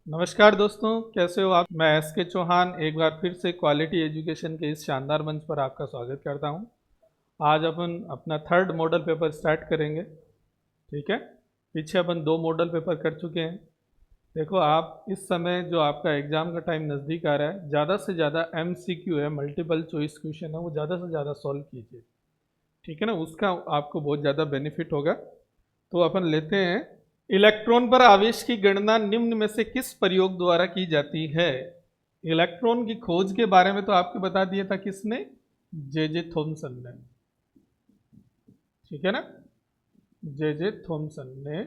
नमस्कार दोस्तों, कैसे हो आप। मैं एस के चौहान एक बार फिर से क्वालिटी एजुकेशन के इस शानदार मंच पर आपका स्वागत करता हूं। आज अपन अपना थर्ड मॉडल पेपर स्टार्ट करेंगे। ठीक है। पीछे अपन 2 मॉडल पेपर कर चुके हैं। देखो, आप इस समय जो आपका एग्ज़ाम का टाइम नज़दीक आ रहा है, ज़्यादा से ज़्यादा MCQ है, मल्टीपल चॉइस क्वेश्चन है, वो ज़्यादा से ज़्यादा सॉल्व कीजिए। ठीक है ना, उसका आपको बहुत ज़्यादा बेनिफिट होगा। तो अपन लेते हैं, इलेक्ट्रॉन पर आवेश की गणना निम्न में से किस प्रयोग द्वारा की जाती है। इलेक्ट्रॉन की खोज के बारे में तो आपको बता दिया था किसने, जे जे थॉमसन ने। ठीक है ना, जे जे थॉमसन ने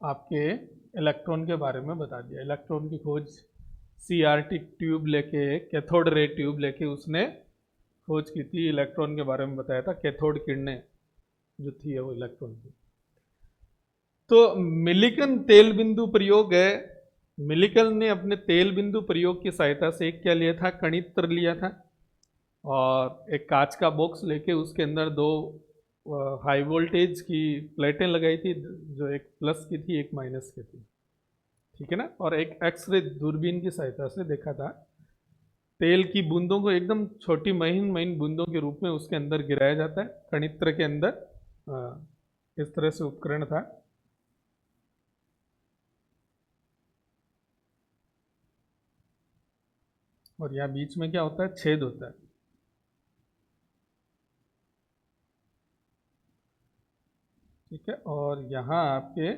आपके इलेक्ट्रॉन के बारे में बता दिया। इलेक्ट्रॉन की खोज CRT ट्यूब लेके, कैथोड रे ट्यूब लेके उसने खोज की थी। इलेक्ट्रॉन के बारे में बताया था, कैथोड किरणें जो थी है वो इलेक्ट्रॉन की। तो मिलिकन तेल बिंदु प्रयोग है। मिलिकन ने अपने तेल बिंदु प्रयोग की सहायता से एक क्या लिया था, कणित्र लिया था, और एक कांच का बॉक्स लेके उसके अंदर 2 हाई वोल्टेज की प्लेटें लगाई थी, जो एक प्लस की थी एक माइनस की थी। ठीक है ना, और एक एक्सरे दूरबीन की सहायता से देखा था। तेल की बूंदों को एकदम छोटी महीन महीन बूंदों के रूप में उसके अंदर गिराया जाता है, कणित्र के अंदर। इस तरह से उपकरण था। और यहाँ बीच में क्या होता है, छेद होता है। ठीक है, और यहाँ आपके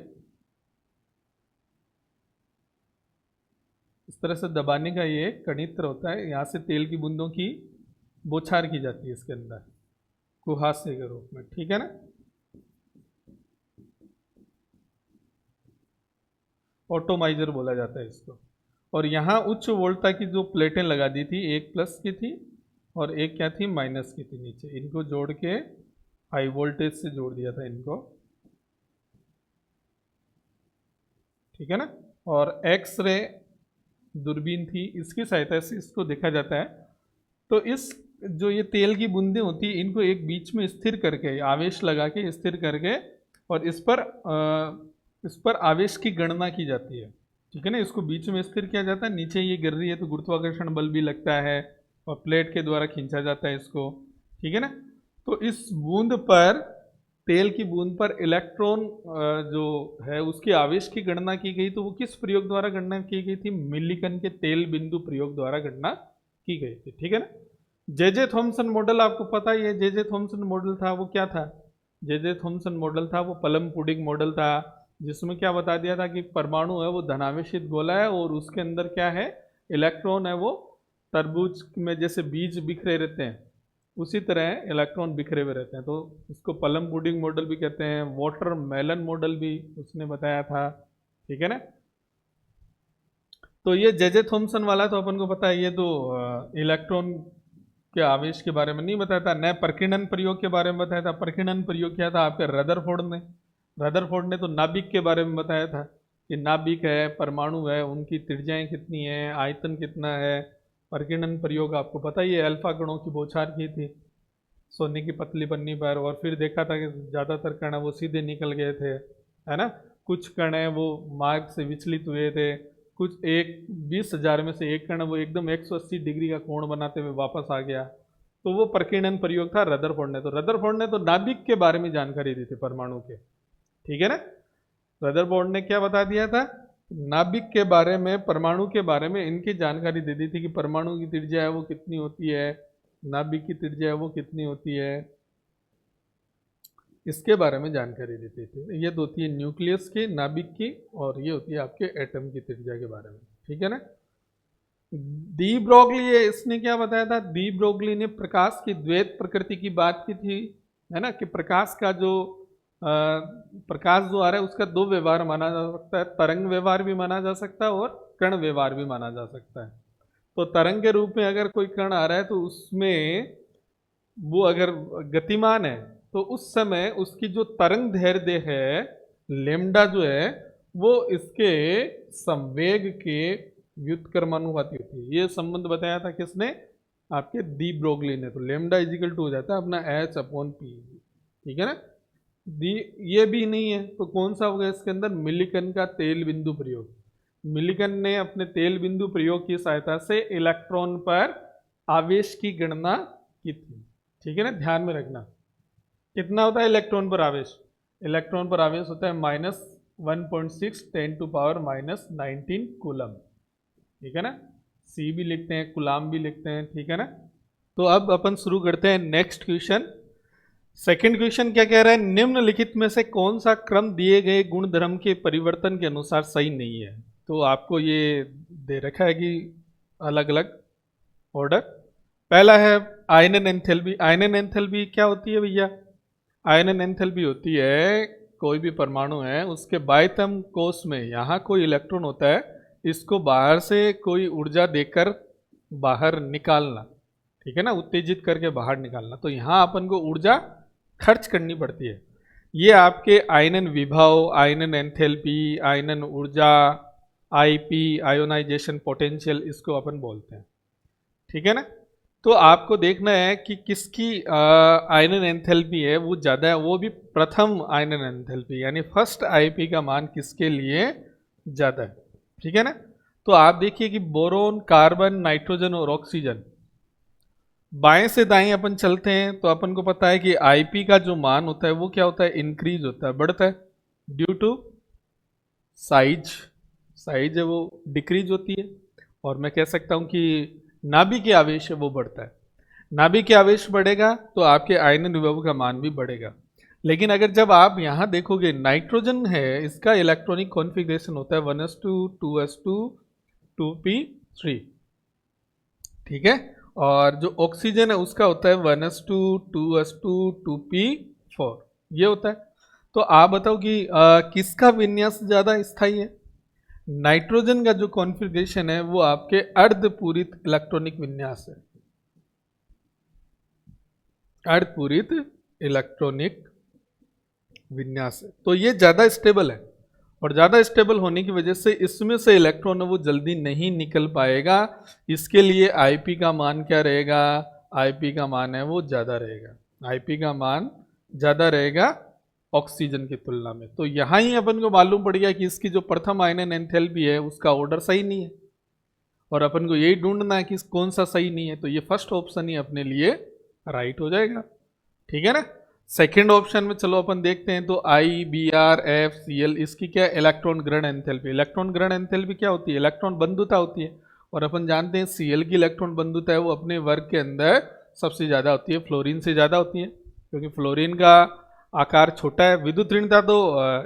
इस तरह से दबाने का ये कणित्र होता है, यहाँ से तेल की बूंदों की बौछार की जाती है इसके अंदर, कुहासे के रूप में। ठीक है ना, ऑटोमाइजर बोला जाता है इसको। और यहाँ उच्च वोल्टता की जो प्लेटें लगा दी थी, एक प्लस की थी और एक क्या थी, माइनस की थी। नीचे इनको जोड़ के हाई वोल्टेज से जोड़ दिया था इनको। ठीक है ना, और एक्स रे दूरबीन थी, इसकी सहायता से इसको देखा जाता है। तो इस जो ये तेल की बूंदें होती है, इनको एक बीच में स्थिर करके, आवेश लगा के स्थिर करके, और इस पर आवेश की गणना की जाती है। ठीक है ना, इसको बीच में स्थिर किया जाता है, नीचे ये गिर रही है तो गुरुत्वाकर्षण बल भी लगता है और प्लेट के द्वारा खींचा जाता है इसको। ठीक है ना, तो इस बूंद पर, तेल की बूंद पर इलेक्ट्रॉन जो है उसके आवेश की गणना की गई। तो वो किस प्रयोग द्वारा गणना की गई थी, मिलिकन के तेल बिंदु प्रयोग द्वारा गणना की गई थी। ठीक है ना, जे जे थॉमसन मॉडल आपको पता ही है। जे जे थॉमसन मॉडल था वो क्या था, जे जे थॉमसन मॉडल था वो प्लम पुडिंग मॉडल था, जिसमें क्या बता दिया था कि परमाणु है वो धनावेशित गोला है, और उसके अंदर क्या है, इलेक्ट्रॉन है वो तरबूज में जैसे बीज बिखरे रहते हैं, उसी तरह इलेक्ट्रॉन बिखरे हुए रहते हैं। तो इसको प्लम पुडिंग मॉडल भी कहते हैं, वाटर मेलन मॉडल भी उसने बताया था। ठीक है ना, तो ये जे जे थॉमसन वाला तो अपन को पता है, ये तो इलेक्ट्रॉन के आवेश के बारे में नहीं बताया था। न प्रकीर्णन प्रयोग के बारे में बताया था। प्रकीर्णन प्रयोग क्या था आपके, रदरफोर्ड ने। रदरफोर्ड ने तो नाभिक के बारे में बताया था कि नाभिक है, परमाणु है, उनकी त्रिज्याएं कितनी है, आयतन कितना है। प्रकीर्णन प्रयोग आपको पता ही है, अल्फा कणों की बौछार की थी सोने की पतली पन्नी पर, और फिर देखा था कि ज़्यादातर कण वो सीधे निकल गए थे, है ना। कुछ कण है वो मार्ग से विचलित हुए थे। कुछ एक 20,000 में से एक कण वो एकदम 180 डिग्री का कोण बनाते हुए वापस आ गया। तो वो प्रकीर्णन प्रयोग था रदरफोर्ड ने। तो रदरफोर्ड ने तो नाभिक के बारे में जानकारी दी थी परमाणु के। ठीक है ना, रदरफोर्ड ने क्या बता दिया था, नाभिक के बारे में, परमाणु के बारे में इनकी जानकारी दे दी थी कि परमाणु की त्रिज्या है वो कितनी होती है, नाभिक की त्रिज्या है वो कितनी होती है, इसके बारे में जानकारी देती थी। ये तो होती है न्यूक्लियस की, नाभिक की, और ये होती है आपके एटम की त्रिज्या के बारे में। ठीक है ना, डी ब्रोगली, इसने क्या बताया था, डी ब्रोगली ने प्रकाश की द्वैत प्रकृति की बात की थी, है ना, कि प्रकाश का जो प्रकाश जो आ रहा है उसका 2 व्यवहार माना जा सकता है, तरंग व्यवहार भी माना जा सकता है और कण व्यवहार भी माना जा सकता है। तो तरंग के रूप में अगर कोई कण आ रहा है तो उसमें वो अगर गतिमान है तो उस समय उसकी जो तरंग दैर्ध्य है, लेमडा जो है, वो इसके संवेग के व्युत्क्रमानुपाती होती है। ये संबंध बताया था किसने, आपके डी ब्रोगली ने। तो लेमडा इजिकल टू हो जाता है अपना H/P। ठीक है ना, दी ये भी नहीं है, तो कौन सा होगा इसके अंदर? मिलिकन का तेल बिंदु प्रयोग। मिलिकन ने अपने तेल बिंदु प्रयोग की सहायता से इलेक्ट्रॉन पर आवेश की गणना की थी। ठीक है ना, ध्यान में रखना। कितना होता है इलेक्ट्रॉन पर आवेश? इलेक्ट्रॉन पर आवेश होता है -1.6 10⁻⁻19 कूलम। ठीक है ना, सी भी लिखते हैं, कूलाम भी लिखते हैं। ठीक है ना, तो अब अपन शुरू करते हैं नेक्स्ट क्वेश्चन। सेकंड क्वेश्चन क्या कह रहा है? निम्नलिखित में से कौन सा क्रम दिए गए गुणधर्म के परिवर्तन के अनुसार सही नहीं है? तो आपको ये दे रखा है कि अलग अलग ऑर्डर। पहला है आयनन एंथैल्पी। आयनन एंथैल्पी क्या होती है भैया? आयनन एंथैल्पी होती है कोई भी परमाणु है उसके बाह्यतम कोश में यहाँ कोई इलेक्ट्रॉन होता है, इसको बाहर से कोई ऊर्जा देकर बाहर निकालना। ठीक है ना, उत्तेजित करके बाहर निकालना। तो यहाँ अपन को ऊर्जा खर्च करनी पड़ती है। ये आपके आयनन विभव, आयनन एंथैल्पी, आयनन ऊर्जा, आईपी आयोनाइजेशन पोटेंशियल, इसको अपन बोलते हैं। ठीक है ना, तो आपको देखना है कि किसकी आयनन एंथैल्पी है वो ज़्यादा है, वो भी प्रथम आयनन एंथैल्पी यानी फर्स्ट आईपी का मान किसके लिए ज़्यादा है। ठीक है ना, तो आप देखिए कि बोरोन, कार्बन, नाइट्रोजन और ऑक्सीजन, बाएं से दाएं अपन चलते हैं तो अपन को पता है कि आईपी का जो मान होता है वो क्या होता है? इंक्रीज होता है, बढ़ता है, ड्यू टू साइज। साइज है वो डिक्रीज होती है। और मैं कह सकता हूं कि नाभिकीय आवेश है वो बढ़ता है। नाभिकीय आवेश बढ़ेगा तो आपके आयनन विभव का मान भी बढ़ेगा। लेकिन अगर जब आप यहां देखोगे, नाइट्रोजन है, इसका इलेक्ट्रॉनिक कॉन्फ़िगरेशन होता है 1s2 2s2 2p3। ठीक है, और जो ऑक्सीजन है उसका होता है 1s2 2s2 2p4, ये होता है। तो आप बताओ कि किसका विन्यास ज़्यादा स्थायी है? नाइट्रोजन का जो कॉन्फ़िगरेशन है वो आपके अर्धपूरित इलेक्ट्रॉनिक विन्यास है, अर्धपूरित इलेक्ट्रॉनिक विन्यास है, तो ये ज़्यादा स्टेबल है। और ज़्यादा स्टेबल होने की वजह से इसमें से इलेक्ट्रॉन है वो जल्दी नहीं निकल पाएगा। इसके लिए आईपी का मान क्या रहेगा? आईपी का मान है वो ज़्यादा रहेगा, आईपी का मान ज़्यादा रहेगा ऑक्सीजन की तुलना में। तो यहाँ ही अपन को मालूम पड़ गया कि इसकी जो प्रथम आयनन एंथैल्पी है उसका ऑर्डर सही नहीं है, और अपन को यही ढूंढना है कि कौन सा सही नहीं है। तो ये फर्स्ट ऑप्शन ही अपने लिए राइट हो जाएगा। ठीक है ना, सेकेंड ऑप्शन में चलो अपन देखते हैं। तो I B R F C L, इसकी क्या है? इलेक्ट्रॉन ग्रहण एंथैल्पी। इलेक्ट्रॉन ग्रहण एंथैल्पी क्या होती है? इलेक्ट्रॉन बंधुता होती है। और अपन जानते हैं सी एल की इलेक्ट्रॉन बंधुता है वो अपने वर्ग के अंदर सबसे ज़्यादा होती है, फ्लोरीन से ज़्यादा होती है, क्योंकि फ्लोरीन का आकार छोटा है। विद्युत ऋणता तो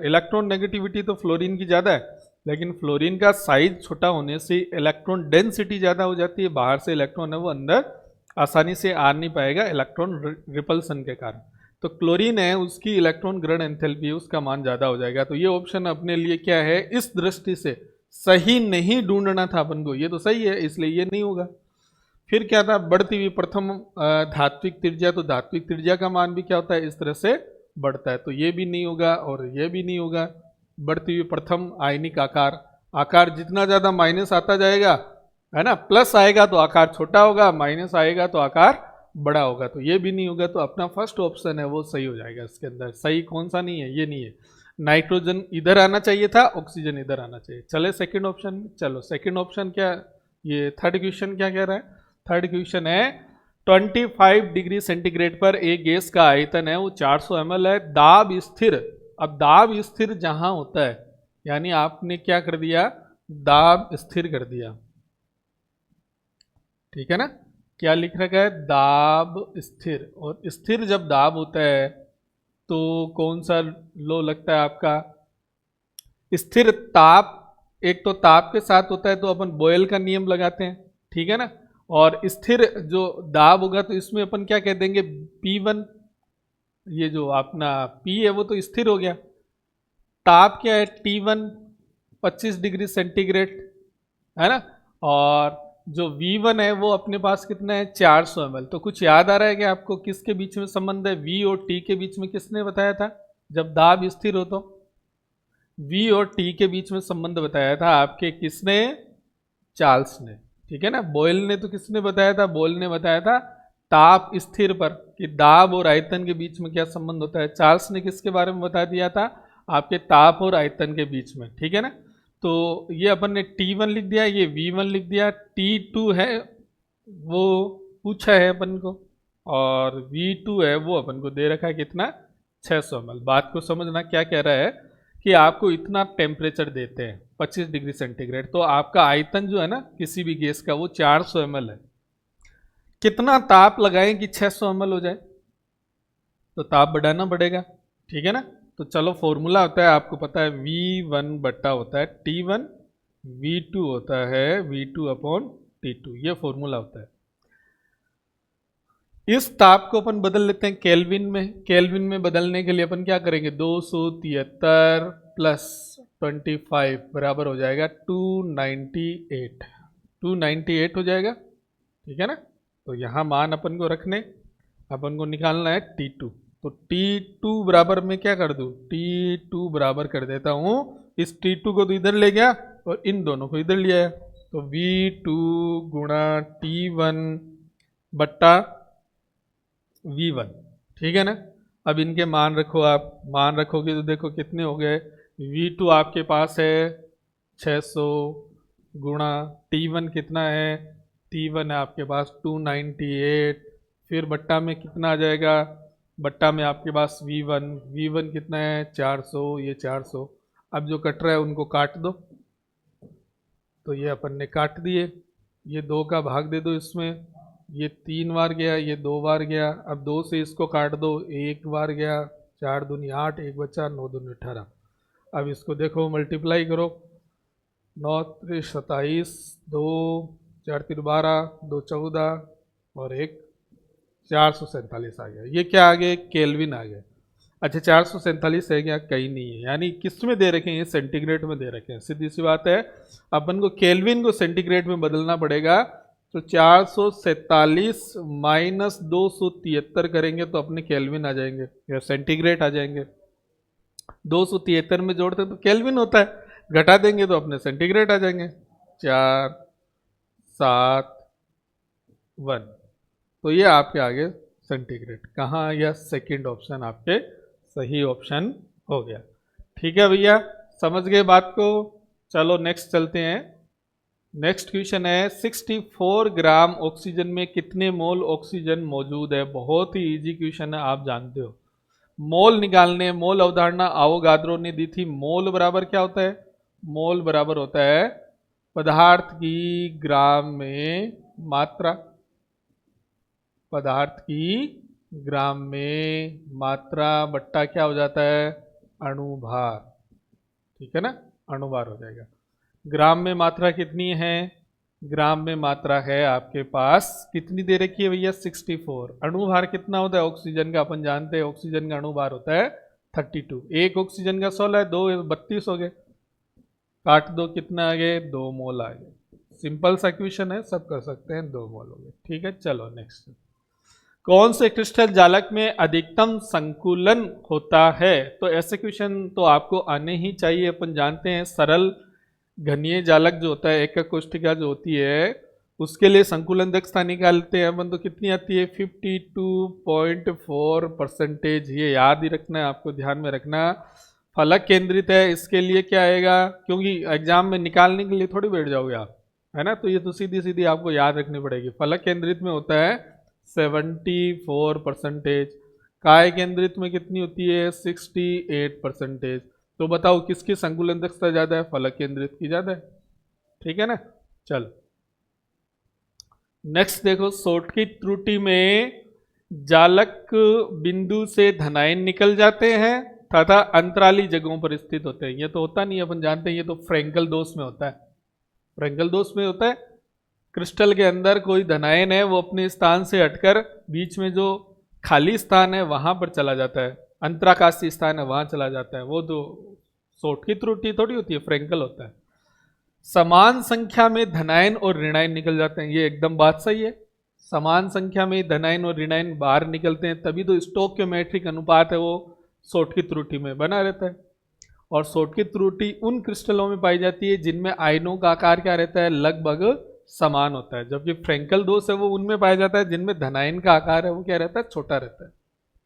इलेक्ट्रॉन नेगेटिविटी तो फ्लोरीन की ज़्यादा है, लेकिन फ्लोरीन का साइज छोटा होने से इलेक्ट्रॉन डेंसिटी ज़्यादा हो जाती है, बाहर से इलेक्ट्रॉन है वो अंदर आसानी से आ नहीं पाएगा इलेक्ट्रॉन रिपल्सन के कारण। तो क्लोरीन है उसकी इलेक्ट्रॉन ग्रहण एंथैल्पी उसका मान ज़्यादा हो जाएगा। तो ये ऑप्शन अपने लिए क्या है? इस दृष्टि से सही नहीं ढूंढना था अपन को, ये तो सही है इसलिए ये नहीं होगा। फिर क्या था? बढ़ती हुई प्रथम धात्विक त्रिज्या, तो धात्विक त्रिज्या का मान भी क्या होता है? इस तरह से बढ़ता है, तो ये भी नहीं होगा और ये भी नहीं होगा। बढ़ती हुई प्रथम आयनिक आकार, आकार जितना ज़्यादा माइनस आता जाएगा, है ना, प्लस आएगा तो आकार छोटा होगा, माइनस आएगा तो आकार बड़ा होगा, तो ये भी नहीं होगा। तो अपना फर्स्ट ऑप्शन है वो सही हो जाएगा। इसके अंदर सही कौन सा नहीं है? ये नहीं है। नाइट्रोजन इधर आना चाहिए था, ऑक्सीजन इधर आना चाहिए। चले सेकंड ऑप्शन में। चलो सेकंड ऑप्शन क्या, ये थर्ड क्वेश्चन क्या कह रहा है? थर्ड क्वेश्चन है 25 डिग्री सेंटीग्रेड पर एक गैस का आयतन है वो 400 ml है, दाब स्थिर। अब दाब स्थिर जहां होता है, यानी आपने क्या कर दिया? दाब स्थिर कर दिया। ठीक है ना, क्या लिख रखा है? दाब स्थिर। और स्थिर जब दाब होता है तो कौन सा लो लगता है आपका? स्थिर ताप, एक तो ताप के साथ होता है तो अपन बॉयल का नियम लगाते हैं। ठीक है ना, और स्थिर जो दाब होगा तो इसमें अपन क्या कह देंगे? P1, ये जो अपना P है वो तो स्थिर हो गया। ताप क्या है? T1 25 डिग्री सेंटीग्रेड, है ना, और जो V1 है वो अपने पास कितना है? 400 ml। तो कुछ याद आ रहा है कि आपको किसके बीच में संबंध है? V और T के बीच में किसने बताया था जब दाब स्थिर हो? तो V और T के बीच में संबंध बताया था आपके किसने? चार्ल्स ने। ठीक है ना, बॉयल ने तो किसने बताया था? बॉयल ने बताया था ताप स्थिर पर कि दाब और आयतन के बीच में क्या संबंध होता है। चार्ल्स ने किसके बारे में बता दिया था, आपके ताप और आयतन के बीच में, ठीक है ना। तो ये अपन ने T1 लिख दिया, ये V1 लिख दिया, T2 है वो पूछा है अपन को, और V2 है वो अपन को दे रखा है कितना, 600 ml। बात को समझना, क्या कह रहा है कि आपको इतना टेम्परेचर देते हैं 25 डिग्री सेंटीग्रेड, तो आपका आयतन जो है ना किसी भी गैस का वो 400 ml है। कितना ताप लगाएं कि 600 ml हो जाए, तो ताप बढ़ाना पड़ेगा, ठीक है ना। तो चलो फॉर्मूला होता है, आपको पता है V1 बट्टा होता है T1, V2 होता है V2 अपॉन T2, ये फॉर्मूला होता है। इस ताप को अपन बदल लेते हैं केल्विन में। केल्विन में बदलने के लिए अपन क्या करेंगे, 273 प्लस 25 बराबर हो जाएगा 298, 298 हो जाएगा, ठीक है ना। तो यहाँ मान अपन को रखने, अपन को निकालना है T2, तो T2 बराबर में क्या कर दूँ, T2 बराबर कर देता हूँ, इस T2 को तो इधर ले गया और इन दोनों को इधर लिया है, तो V2 गुणा T1 बट्टा V1, ठीक है ना। अब इनके मान रखो, आप मान रखोगे तो देखो कितने हो गए, V2 आपके पास है 600 गुणा T1 कितना है, T1 है आपके पास 298, फिर बट्टा में कितना आ जाएगा, बट्टा में आपके पास V1, V1 कितना है 400, ये 400। अब जो कट रहा है उनको काट दो, तो ये अपन ने काट दिए, ये 2 का भाग दे दो इसमें, ये 3 बार गया, ये 2 बार गया, अब 2 से इसको काट दो, 1 बार गया, 4 दूनी 8, 1 बचा, 9 दूनी 18। अब इसको देखो मल्टीप्लाई करो, 9 3 27, 2 4 3 12, 2 14 और 1 447 आ गया। ये क्या आ गया, केल्विन आ गया। अच्छा 447 है क्या, कहीं नहीं है, यानी किस में दे रखे हैं, ये सेंटीग्रेड में दे रखे हैं, सीधी सी बात है। अपन को केल्विन को सेंटीग्रेड में बदलना पड़ेगा, तो 447 माइनस 273 करेंगे तो अपने केल्विन आ जाएंगे या सेंटीग्रेड आ जाएंगे। 273 में जोड़ते तो केल्विन होता है, घटा देंगे तो अपने सेंटीग्रेड आ जाएंगे, 4 7 1। तो ये आपके आगे सेंटीग्रेड कहाँ, या सेकंड ऑप्शन आपके सही ऑप्शन हो गया। ठीक है भैया, समझ गए बात को। चलो नेक्स्ट चलते हैं। नेक्स्ट क्वेश्चन है 64 ग्राम ऑक्सीजन में कितने मोल ऑक्सीजन मौजूद है। बहुत ही इजी क्वेश्चन है, आप जानते हो। मोल निकालने, मोल अवधारणा आवोगाद्रो ने दी थी। मोल बराबर क्या होता है, मोल बराबर होता है पदार्थ की ग्राम में मात्रा, पदार्थ की ग्राम में मात्रा बट्टा क्या हो जाता है, अणुभार, ठीक है ना, अणुभार हो जाएगा। ग्राम में मात्रा कितनी है, ग्राम में मात्रा है आपके पास कितनी दे रखी है भैया, 64। अणुभार कितना होता है ऑक्सीजन का, अपन जानते हैं ऑक्सीजन का अणुभार होता है 32। एक ऑक्सीजन का 16 है, 2 32 हो गए, काट दो कितना आ गए, 2 मोल आ गए। सिंपल सा क्वेश्चन है, सब कर सकते हैं, 2 मोल हो गए। ठीक है, चलो नेक्स्ट। कौन से क्रिस्टल जालक में अधिकतम संकुलन होता है। तो ऐसे क्वेश्चन तो आपको आने ही चाहिए। अपन जानते हैं सरल घनीय जालक जो होता है, एकक कोष्ठिका जो होती है, उसके लिए संकुलन दक्षता निकालते हैं अपन, तो कितनी आती है 52.4%। ये याद ही रखना है, आपको ध्यान में रखना। फलक केंद्रित है, इसके लिए क्या आएगा, क्योंकि एग्जाम में निकालने के लिए थोड़ी बैठ जाओगे आप, है ना, तो ये तो सीधी सीधी आपको याद रखनी पड़ेगी। फलक केंद्रित में होता है 74%, काय केंद्रित में कितनी होती है 68%। तो बताओ किसकी संकुलन दक्षता ज्यादा है, फलक केंद्रित की ज्यादा है, ठीक है ना। चल नेक्स्ट देखो, शॉर्ट की त्रुटि में जालक बिंदु से धनायन निकल जाते हैं तथा अंतराली जगहों पर स्थित होते हैं। ये तो होता नहीं, अपन जानते हैं, ये तो फ्रेंकल दोष में होता है। फ्रेंकल दोष में होता है, क्रिस्टल के अंदर कोई धनायन है, वो अपने स्थान से हटकर बीच में जो खाली स्थान है वहां पर चला जाता है, अंतराकाशीय स्थान है वहां चला जाता है। वो तो शॉर्ट की त्रुटि थोड़ी होती है, फ्रेंकल होता है। समान संख्या में धनायन और ऋणायन निकल जाते हैं, ये एकदम बात सही है। समान संख्या में धनायन और ऋणायन बाहर निकलते हैं, तभी तो स्टोइकियोमेट्रिक अनुपात है वो शॉर्ट की त्रुटि में बना रहता है। और शॉर्ट की त्रुटि उन क्रिस्टलों में पाई जाती है जिनमें आयनों का आकार क्या रहता है, लगभग समान होता है, जबकि फ्रेंकल दोष है वो उनमें पाया जाता है जिनमें धनायन का आकार है वो क्या रहता है, छोटा रहता है।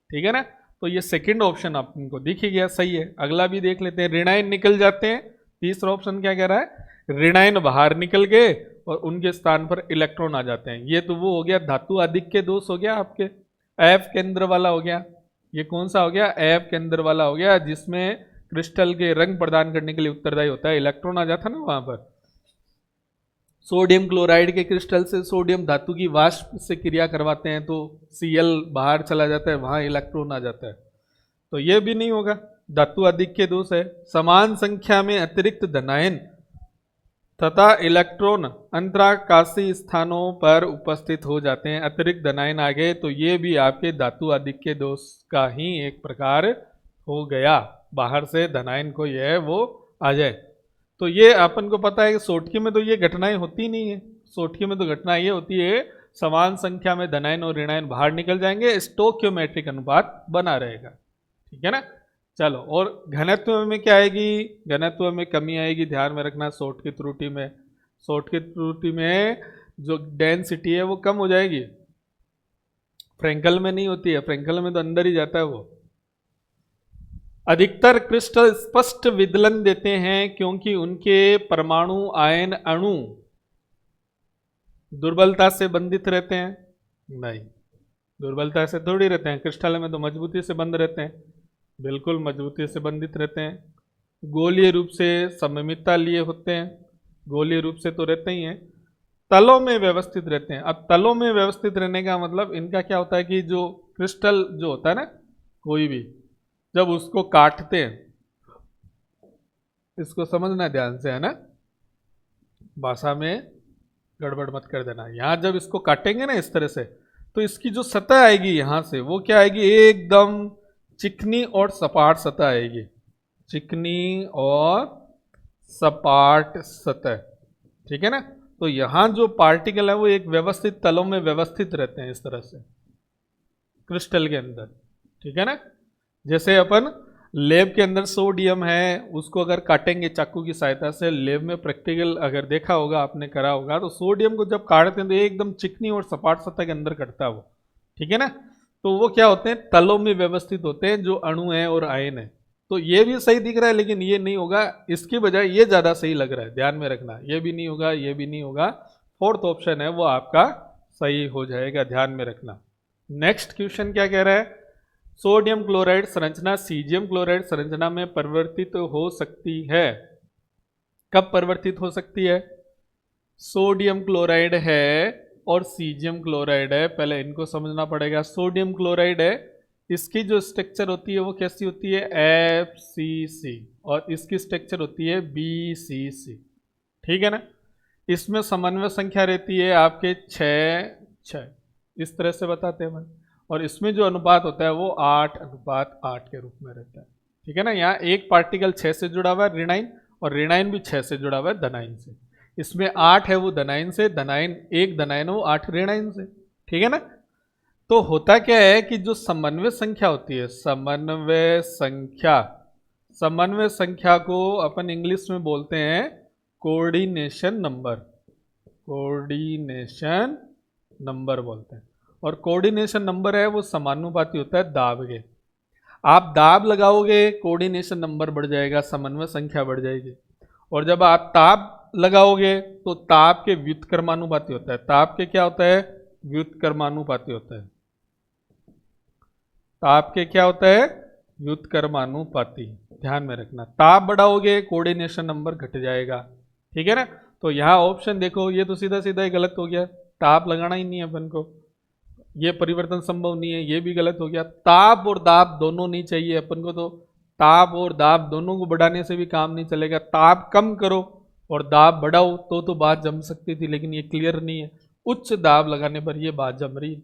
ठीक है ना, तो ये सेकंड ऑप्शन आपको दिख ही गया, सही है। अगला भी देख लेते हैं, ऋणायन निकल जाते हैं। तीसरा ऑप्शन क्या कह रहा है, ऋणायन बाहर निकल गए और उनके स्थान पर इलेक्ट्रॉन आ जाते हैं। ये तो वो हो गया धातु आधिक्य दोष हो गया, आपके एफ केंद्र वाला हो गया। ये कौन सा हो गया, एफ केंद्र वाला हो गया, जिसमें क्रिस्टल के रंग प्रदान करने के लिए उत्तरदायी होता है, इलेक्ट्रॉन आ जाता ना वहां पर। सोडियम क्लोराइड के क्रिस्टल से सोडियम धातु की वाष्प से क्रिया करवाते हैं तो Cl बाहर चला जाता है, वहां इलेक्ट्रॉन आ जाता है। तो ये भी नहीं होगा, धातु आधिक्य दोष है। समान संख्या में अतिरिक्त धनायन तथा इलेक्ट्रॉन अंतराकाशी स्थानों पर उपस्थित हो जाते हैं, अतिरिक्त धनायन आ गए तो ये भी आपके धातु आधिक्य दोष का ही एक प्रकार हो गया। बाहर से धनायन को यह वो आ जाए, तो ये अपन को पता है कि सोटकी में तो ये घटनाएं होती नहीं है। सोटकी में तो घटना ये होती है समान संख्या में धनायन और ऋणायन बाहर निकल जाएंगे, स्टोक्योमेट्रिक अनुपात बना रहेगा। ठीक है ना, चलो। और घनत्व में क्या आएगी, घनत्व में कमी आएगी, ध्यान में रखना। सोट की त्रुटि में, सोट की त्रुटि में जो डेंसिटी है वो कम हो जाएगी, फ्रेंकल में नहीं होती है, फ्रेंकल में तो अंदर ही जाता है वो। अधिकतर क्रिस्टल स्पष्ट विदलन देते हैं क्योंकि उनके परमाणु आयन अणु दुर्बलता से बंधित रहते हैं। नहीं, दुर्बलता से थोड़ी रहते हैं, क्रिस्टल में तो मजबूती से बंध रहते हैं, बिल्कुल मजबूती से बंधित रहते हैं। गोलीय रूप से सममितता लिए होते हैं, गोलीय रूप से तो रहते ही हैं। तलों में व्यवस्थित रहते हैं। अब तलों में व्यवस्थित रहने का मतलब इनका क्या होता है कि जो क्रिस्टल जो होता है ना, कोई भी जब उसको काटते हैं, इसको समझना ध्यान से, है ना, भाषा में गड़बड़ मत कर देना। यहां जब इसको काटेंगे ना इस तरह से, तो इसकी जो सतह आएगी यहां से वो क्या आएगी, एकदम चिकनी और सपाट सतह आएगी, चिकनी और सपाट सतह। ठीक है ना, तो यहां जो पार्टिकल है वो एक व्यवस्थित तलों में व्यवस्थित रहते हैं इस तरह से क्रिस्टल के अंदर। ठीक है ना, जैसे अपन लेब के अंदर सोडियम है, उसको अगर काटेंगे चाकू की सहायता से, लेब में प्रैक्टिकल अगर देखा होगा आपने, करा होगा, तो सोडियम को जब काटते हैं तो एकदम चिकनी और सपाट सतह के अंदर कटता है वो। ठीक है ना, तो वो क्या होते हैं, तलों में व्यवस्थित होते हैं जो अणु है और आयन है। तो ये भी सही दिख रहा है, लेकिन ये नहीं होगा, इसकी बजाय ये ज्यादा सही लग रहा है, ध्यान में रखना। ये भी नहीं होगा, ये भी नहीं होगा, फोर्थ ऑप्शन है वो आपका सही हो जाएगा, ध्यान में रखना। नेक्स्ट क्वेश्चन क्या कह रहा है, सोडियम क्लोराइड संरचना सीजियम क्लोराइड संरचना में परिवर्तित हो सकती है। कब परिवर्तित हो सकती है, सोडियम क्लोराइड है और सीजियम क्लोराइड है, पहले इनको समझना पड़ेगा। सोडियम क्लोराइड है, इसकी जो स्ट्रक्चर होती है वो कैसी होती है, FCC, और इसकी स्ट्रक्चर होती है BCC। ठीक है ना, इसमें समन्वय संख्या रहती है आपके 6, इस तरह से बताते हैं। और इसमें जो अनुपात होता है वो 8:8 के रूप में रहता है। ठीक है ना, यहाँ एक पार्टिकल 6 से जुड़ा हुआ है ऋणायन, और ऋणायन भी 6 से जुड़ा हुआ है धनायन से। इसमें 8 है वो धनायन से, धनायन एक धनायन वो 8 ऋणायन से। ठीक है ना, तो होता क्या है कि जो समन्वय संख्या होती है, समन्वय संख्या को अपन इंग्लिश में बोलते हैं कोऑर्डिनेशन नंबर, कोऑर्डिनेशन नंबर बोलते हैं। और कोऑर्डिनेशन नंबर है वो समानुपाती होता है दाब के। आप दाब लगाओगे कोऑर्डिनेशन नंबर बढ़ जाएगा, समन्वय संख्या बढ़ जाएगी। और जब आप ताप लगाओगे तो ताप के व्युत्क्रमानुपाती होता है। ताप के क्या होता है, व्युत्क्रमानुपाती होता है। ताप के क्या होता है, व्युत्क्रमानुपाती, ध्यान में रखना। ताप बढ़ाओगे कोऑर्डिनेशन नंबर घट जाएगा। ठीक है ना, तो यहाँ ऑप्शन देखो, ये तो सीधा सीधा ही गलत हो गया, ताप लगाना ही नहीं है अपन को, ये परिवर्तन संभव नहीं है, ये भी गलत हो गया। ताप और दाब दोनों नहीं चाहिए अपन को, तो ताप और दाब दोनों को बढ़ाने से भी काम नहीं चलेगा। ताप कम करो और दाब बढ़ाओ तो बात जम सकती थी, लेकिन ये क्लियर नहीं है। उच्च दाब लगाने पर ये बात जम रही है।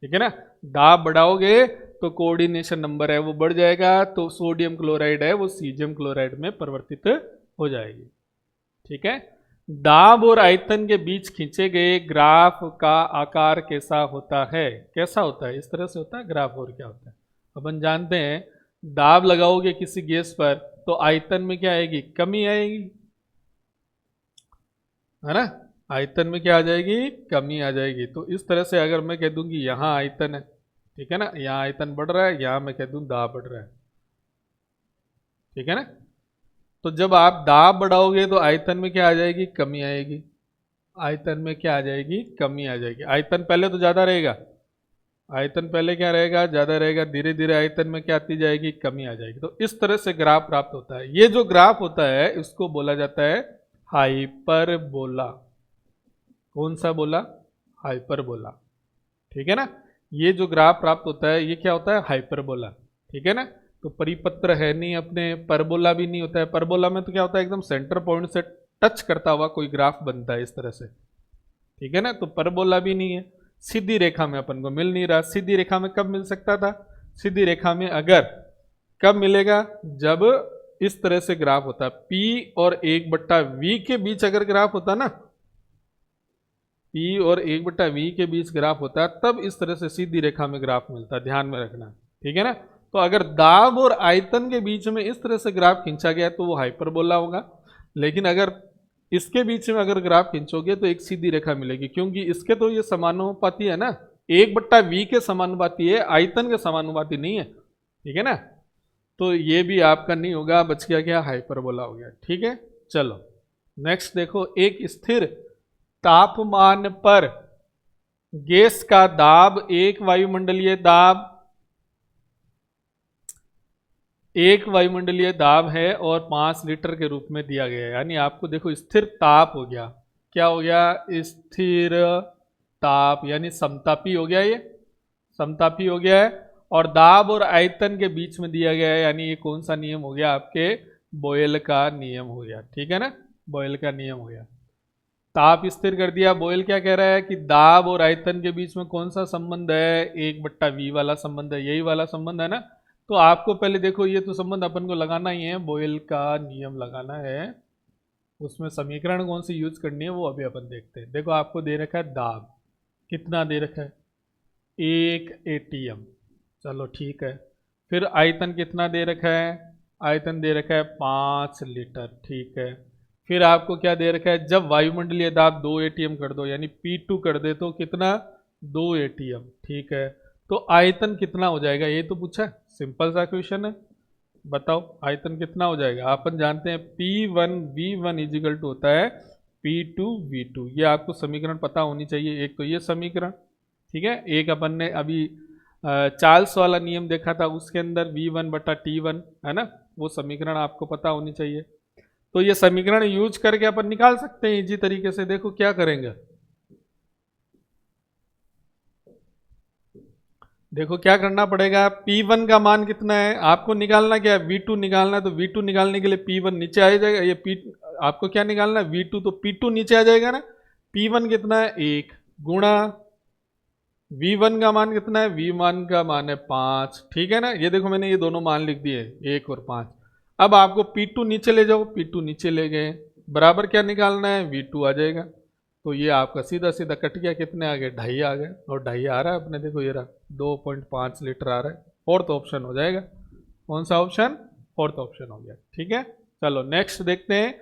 ठीक है ना, दाब बढ़ाओगे तो कोऑर्डिनेशन नंबर है वो बढ़ जाएगा, तो सोडियम क्लोराइड है वो सीजियम क्लोराइड में परिवर्तित हो जाएगी। ठीक है, दाब और आयतन के बीच खींचे गए ग्राफ का आकार कैसा होता है, कैसा होता है, इस तरह से होता है ग्राफ। और क्या होता है, अपन जानते हैं दाब लगाओगे किसी गैस पर तो आयतन में क्या आएगी, कमी आएगी, है ना। आयतन में क्या आ जाएगी, कमी आ जाएगी। तो इस तरह से अगर मैं कह दूं कि यहाँ आयतन है, ठीक है ना, यहाँ आयतन बढ़ रहा है, यहाँ मैं कह दूं दाब बढ़ रहा है, ठीक है ना। तो जब आप दाब बढ़ाओगे तो आयतन में क्या आ जाएगी, कमी आएगी। आयतन में क्या आ जाएगी, कमी आ जाएगी। आयतन पहले तो ज़्यादा रहेगा, आयतन पहले क्या रहेगा, ज़्यादा रहेगा, धीरे धीरे आयतन में क्या आती जाएगी, कमी आ जाएगी। तो इस तरह से ग्राफ प्राप्त होता है। ये जो ग्राफ होता है इसको बोला जाता है हाइपरबोला। कौन सा बोला, हाइपरबोला, ठीक है ना। ये जो ग्राफ प्राप्त होता है ये क्या होता है, हाइपरबोला, ठीक है ना। तो परिपत्र है नहीं अपने, परबोला भी नहीं होता है। परबोला में तो क्या होता है, एकदम सेंटर पॉइंट से टच करता हुआ कोई ग्राफ बनता है इस तरह से, ठीक है ना। तो परबोला भी नहीं है, सीधी रेखा में अपन को मिल नहीं रहा। सीधी रेखा में कब मिल सकता था, सीधी रेखा में अगर कब मिलेगा, जब इस तरह से ग्राफ होता, P और 1/V के बीच अगर ग्राफ होता ना, P और 1/V के बीच ग्राफ होता है, तब इस तरह से सीधी रेखा में ग्राफ मिलता है, ध्यान में रखना, ठीक है ना। तो अगर दाब और आयतन के बीच में इस तरह से ग्राफ खींचा गया तो वो हाइपरबोला होगा। लेकिन अगर इसके बीच में अगर ग्राफ खींचोगे तो एक सीधी रेखा मिलेगी, क्योंकि इसके तो ये समानुपाती है ना, 1/V के समानुपाती है, आयतन के समानुपाती नहीं है, ठीक है ना। तो ये भी आपका नहीं होगा, बच गया क्या, हाइपरबोला हो गया, ठीक है। चलो नेक्स्ट देखो, एक स्थिर तापमान पर गैस का दाब, एक वायुमंडलीय दाब, एक वायुमंडलीय दाब है और 5 लीटर के रूप में दिया गया है। यानी आपको देखो स्थिर ताप हो गया, क्या हो गया, स्थिर ताप, यानी समतापी हो गया, ये समतापी हो गया है। और दाब और आयतन के बीच में दिया गया है, यानी ये कौन सा नियम हो गया, आपके बॉयल का नियम हो गया, ठीक है ना, बॉयल का नियम हो गया। ताप स्थिर कर दिया। बॉयल क्या कह रहा है कि दाब और आयतन के बीच में कौन सा संबंध है, 1/V वाला संबंध है, यही वाला संबंध है ना। तो आपको पहले देखो ये तो संबंध अपन को लगाना ही है, बॉयल का नियम लगाना है। उसमें समीकरण कौन सी यूज करनी है वो अभी अपन देखते हैं। देखो आपको दे रखा है दाब, कितना दे रखा है, 1 ATM, चलो ठीक है। फिर आयतन कितना दे रखा है, आयतन दे रखा है 5 लीटर, ठीक है। फिर आपको क्या दे रखा है, जब वायुमंडलीय दाब 2 ATM कर दो, यानी P2 कर दे तो कितना, 2 ATM, ठीक है। तो आयतन कितना हो जाएगा, ये तो पूछा है, सिंपल सा क्वेश्चन है। बताओ आयतन कितना हो जाएगा। अपन जानते हैं P1V1 इजिकल टू होता है P2V2। ये आपको समीकरण पता होनी चाहिए। एक तो ये समीकरण, ठीक है। एक अपन ने अभी चार्ल्स वाला नियम देखा था, उसके अंदर V1/T1 है ना, वो समीकरण आपको पता होनी चाहिए। तो ये समीकरण यूज करके अपन निकाल सकते हैं इजी तरीके से। देखो क्या करेंगे, देखो क्या करना पड़ेगा, P1 का मान कितना है आपको निकालना, क्या है V2 निकालना है। तो V2 निकालने के लिए P1 नीचे आ जाएगा, ये P आपको क्या निकालना है, V2, तो P2 नीचे आ जाएगा ना। P1 कितना है, 1 गुणा V1 का मान कितना है, V1 का मान है 5, ठीक है ना। ये देखो मैंने ये दोनों मान लिख दिए, 1 और 5। अब आपको P2 नीचे ले जाओ, P2 नीचे ले गए, बराबर क्या निकालना है, V2 आ जाएगा। तो ये आपका सीधा सीधा कट गया, कितने आ गए, 2.5 आ गए। और 2.5 आ रहा है अपने, देखो ये रहा 2.5 लीटर आ रहा है। फोर्थ ऑप्शन हो जाएगा, कौन सा ऑप्शन, फोर्थ ऑप्शन हो गया, ठीक है। चलो नेक्स्ट देखते हैं,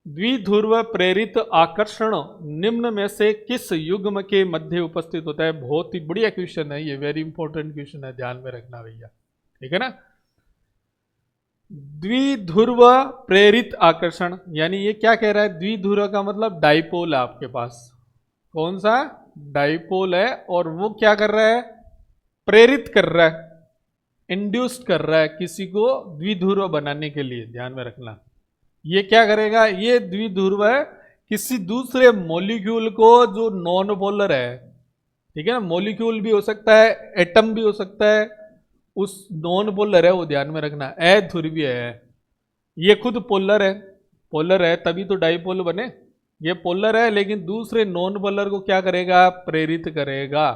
द्विध्रुव प्रेरित आकर्षण निम्न में से किस युग्म के मध्य उपस्थित होता है। बहुत ही बढ़िया क्वेश्चन है ये, वेरी इंपॉर्टेंट क्वेश्चन है, ध्यान में रखना भैया, ठीक है ना। द्विध्रुव प्रेरित आकर्षण, यानी ये क्या कह रहा है, द्विध्रुव का मतलब डाइपोल है आपके पास, कौन सा, डाइपोल है। और वो क्या कर रहा है, प्रेरित कर रहा है, इंड्यूस्ड कर रहा है किसी को द्विध्रुव बनाने के लिए, ध्यान में रखना। ये क्या करेगा, ये द्विध्रुव है किसी दूसरे मॉलिक्यूल को जो नॉन पोलर है, ठीक है ना। मॉलिक्यूल भी हो सकता है, एटम भी हो सकता है, उस नॉन पोलर है वो, ध्यान में रखना, अध्रुवीय है। ये खुद पोलर है, पोलर है तभी तो डाइपोल बने। ये पोलर है लेकिन दूसरे नॉन पोलर को क्या करेगा, प्रेरित करेगा।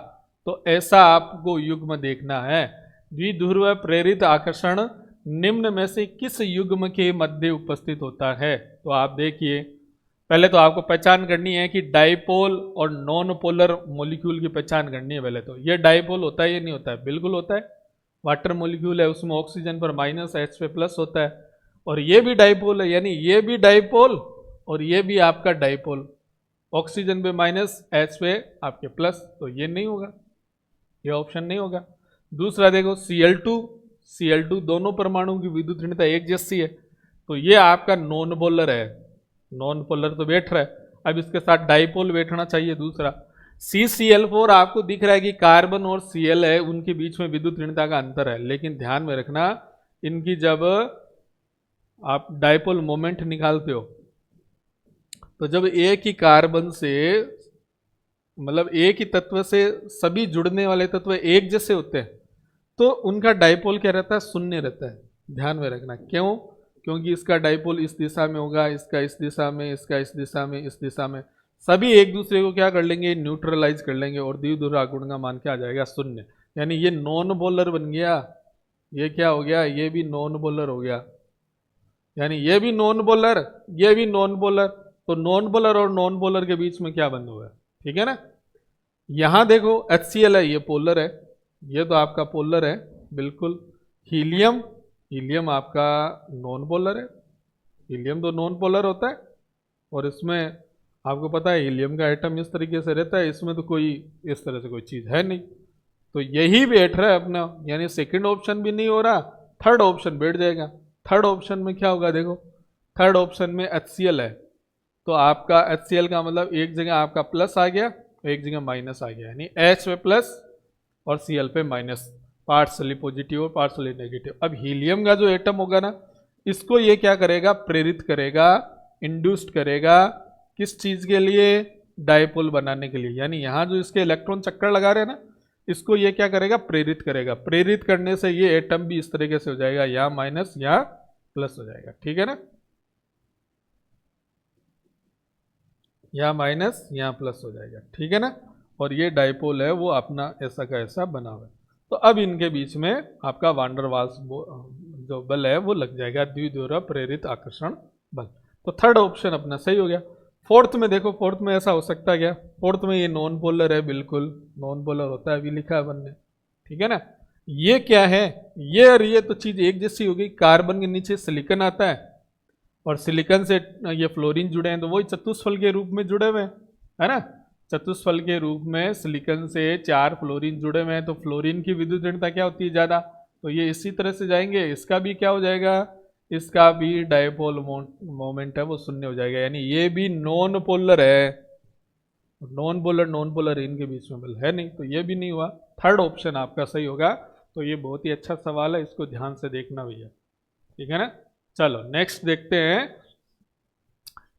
तो ऐसा आपको युग्म देखना है, द्विध्रुव प्रेरित आकर्षण निम्न में से किस युग्म के मध्य उपस्थित होता है। तो आप देखिए, पहले तो आपको पहचान करनी है कि डाइपोल और नॉन पोलर मॉलिक्यूल की पहचान करनी है। पहले तो ये डाइपोल होता है, ये नहीं होता है, बिल्कुल होता है। वाटर मॉलिक्यूल है, उसमें ऑक्सीजन पर माइनस, H पे प्लस होता है। और ये भी डाइपोल है, यानी ये भी डाइपोल और ये भी आपका डाइपोल, ऑक्सीजन पे माइनस, H पे आपके प्लस, तो ये नहीं होगा, ये ऑप्शन नहीं होगा। दूसरा देखो Cl2 दोनों परमाणुओं की विद्युत ऋणता एक जैसी है, तो ये आपका नॉन पोलर है, नॉन पोलर तो बैठ रहा है, अब इसके साथ डाइपोल बैठना चाहिए दूसरा। CCl4 आपको दिख रहा है कि कार्बन और Cl है, उनके बीच में विद्युत ऋणता का अंतर है, लेकिन ध्यान में रखना इनकी जब आप डाइपोल मोमेंट निकालते हो तो जब एक ही कार्बन से, मतलब एक ही तत्व से सभी जुड़ने वाले तत्व एक जैसे होते हैं तो उनका डाइपोल क्या रहता है, शून्य रहता है। ध्यान में रखना, क्यों? क्योंकि इसका डाइपोल इस दिशा में होगा, इसका इस दिशा में, इसका इस दिशा में, इस दिशा में, सभी एक दूसरे को क्या कर लेंगे, न्यूट्रलाइज कर लेंगे और द्विध्रुव गुण का मान क्या आ जाएगा, शून्य। यानी ये नॉन पोलर बन गया, ये क्या हो गया, ये भी नॉन पोलर हो गया, यानी ये भी नॉन पोलर, ये भी नॉन पोलर, तो नॉन पोलर और नॉन पोलर के बीच में क्या बंद हुआ है, ठीक है ना। यहां देखो HCl है, ये पोलर है, ये तो आपका पोलर है बिल्कुल। हीलियम आपका नॉन पोलर है, हीलियम तो नॉन पोलर होता है, और इसमें आपको पता है हीलियम का एटम इस तरीके से रहता है, इसमें तो कोई इस तरह से कोई चीज़ है नहीं, तो यही बैठ रहा है अपना, यानी सेकंड ऑप्शन भी नहीं हो रहा, थर्ड ऑप्शन बैठ जाएगा। थर्ड ऑप्शन में क्या होगा देखो, थर्ड ऑप्शन में HCl है, तो आपका HCl का मतलब एक जगह आपका प्लस आ गया, एक जगह माइनस आ गया, यानी H पे प्लस और Cl पे माइनस, पार्शली पॉजिटिव और पार्शली नेगेटिव। अब हीलियम का जो एटम होगा ना, इसको ये क्या करेगा, प्रेरित करेगा, इंड्यूस्ड करेगा, किस चीज के लिए, डाइपोल बनाने के लिए। यानी यहां जो इसके इलेक्ट्रॉन चक्कर लगा रहे हैं ना, इसको ये क्या करेगा, प्रेरित करेगा। प्रेरित करने से ये एटम भी इस तरीके से हो जाएगा, या माइनस या प्लस हो जाएगा, ठीक है ना, या माइनस या प्लस हो जाएगा, ठीक है ना। और ये डाइपोल है वो अपना ऐसा का ऐसा बना हुआ है, तो अब इनके बीच में आपका वांडर वाल्स जो बल है वो लग जाएगा, द्विध्रुव प्रेरित आकर्षण बल। तो थर्ड ऑप्शन अपना सही हो गया। फोर्थ में देखो, फोर्थ में ऐसा हो सकता है क्या, फोर्थ में ये नॉन पोलर है, बिल्कुल नॉन पोलर होता है, अभी लिखा है अपन ने, ठीक है ना। ये क्या है, ये और ये तो चीज एक जैसी हो गई, कार्बन के नीचे सिलिकन आता है और सिलिकन से ये फ्लोरीन जुड़े हैं, तो वही चतुष्फल के रूप में जुड़े हुए हैं, है ना। चतुष्फल के रूप में सिलिकन से 4 फ्लोरीन जुड़े हुए हैं, तो फ्लोरीन की विद्युत ऋणता क्या होती है, ज़्यादा, तो ये इसी तरह से जाएंगे, इसका भी क्या हो जाएगा, इसका भी डायपोल मोमेंट है वो शून्य हो जाएगा, यानी ये भी नॉन पोलर है। नॉन पोलर इनके बीच में बल है नहीं, तो ये भी नहीं हुआ, थर्ड ऑप्शन आपका सही होगा। तो ये बहुत ही अच्छा सवाल है, इसको ध्यान से देखना भैया, ठीक है ना। चलो नेक्स्ट देखते हैं,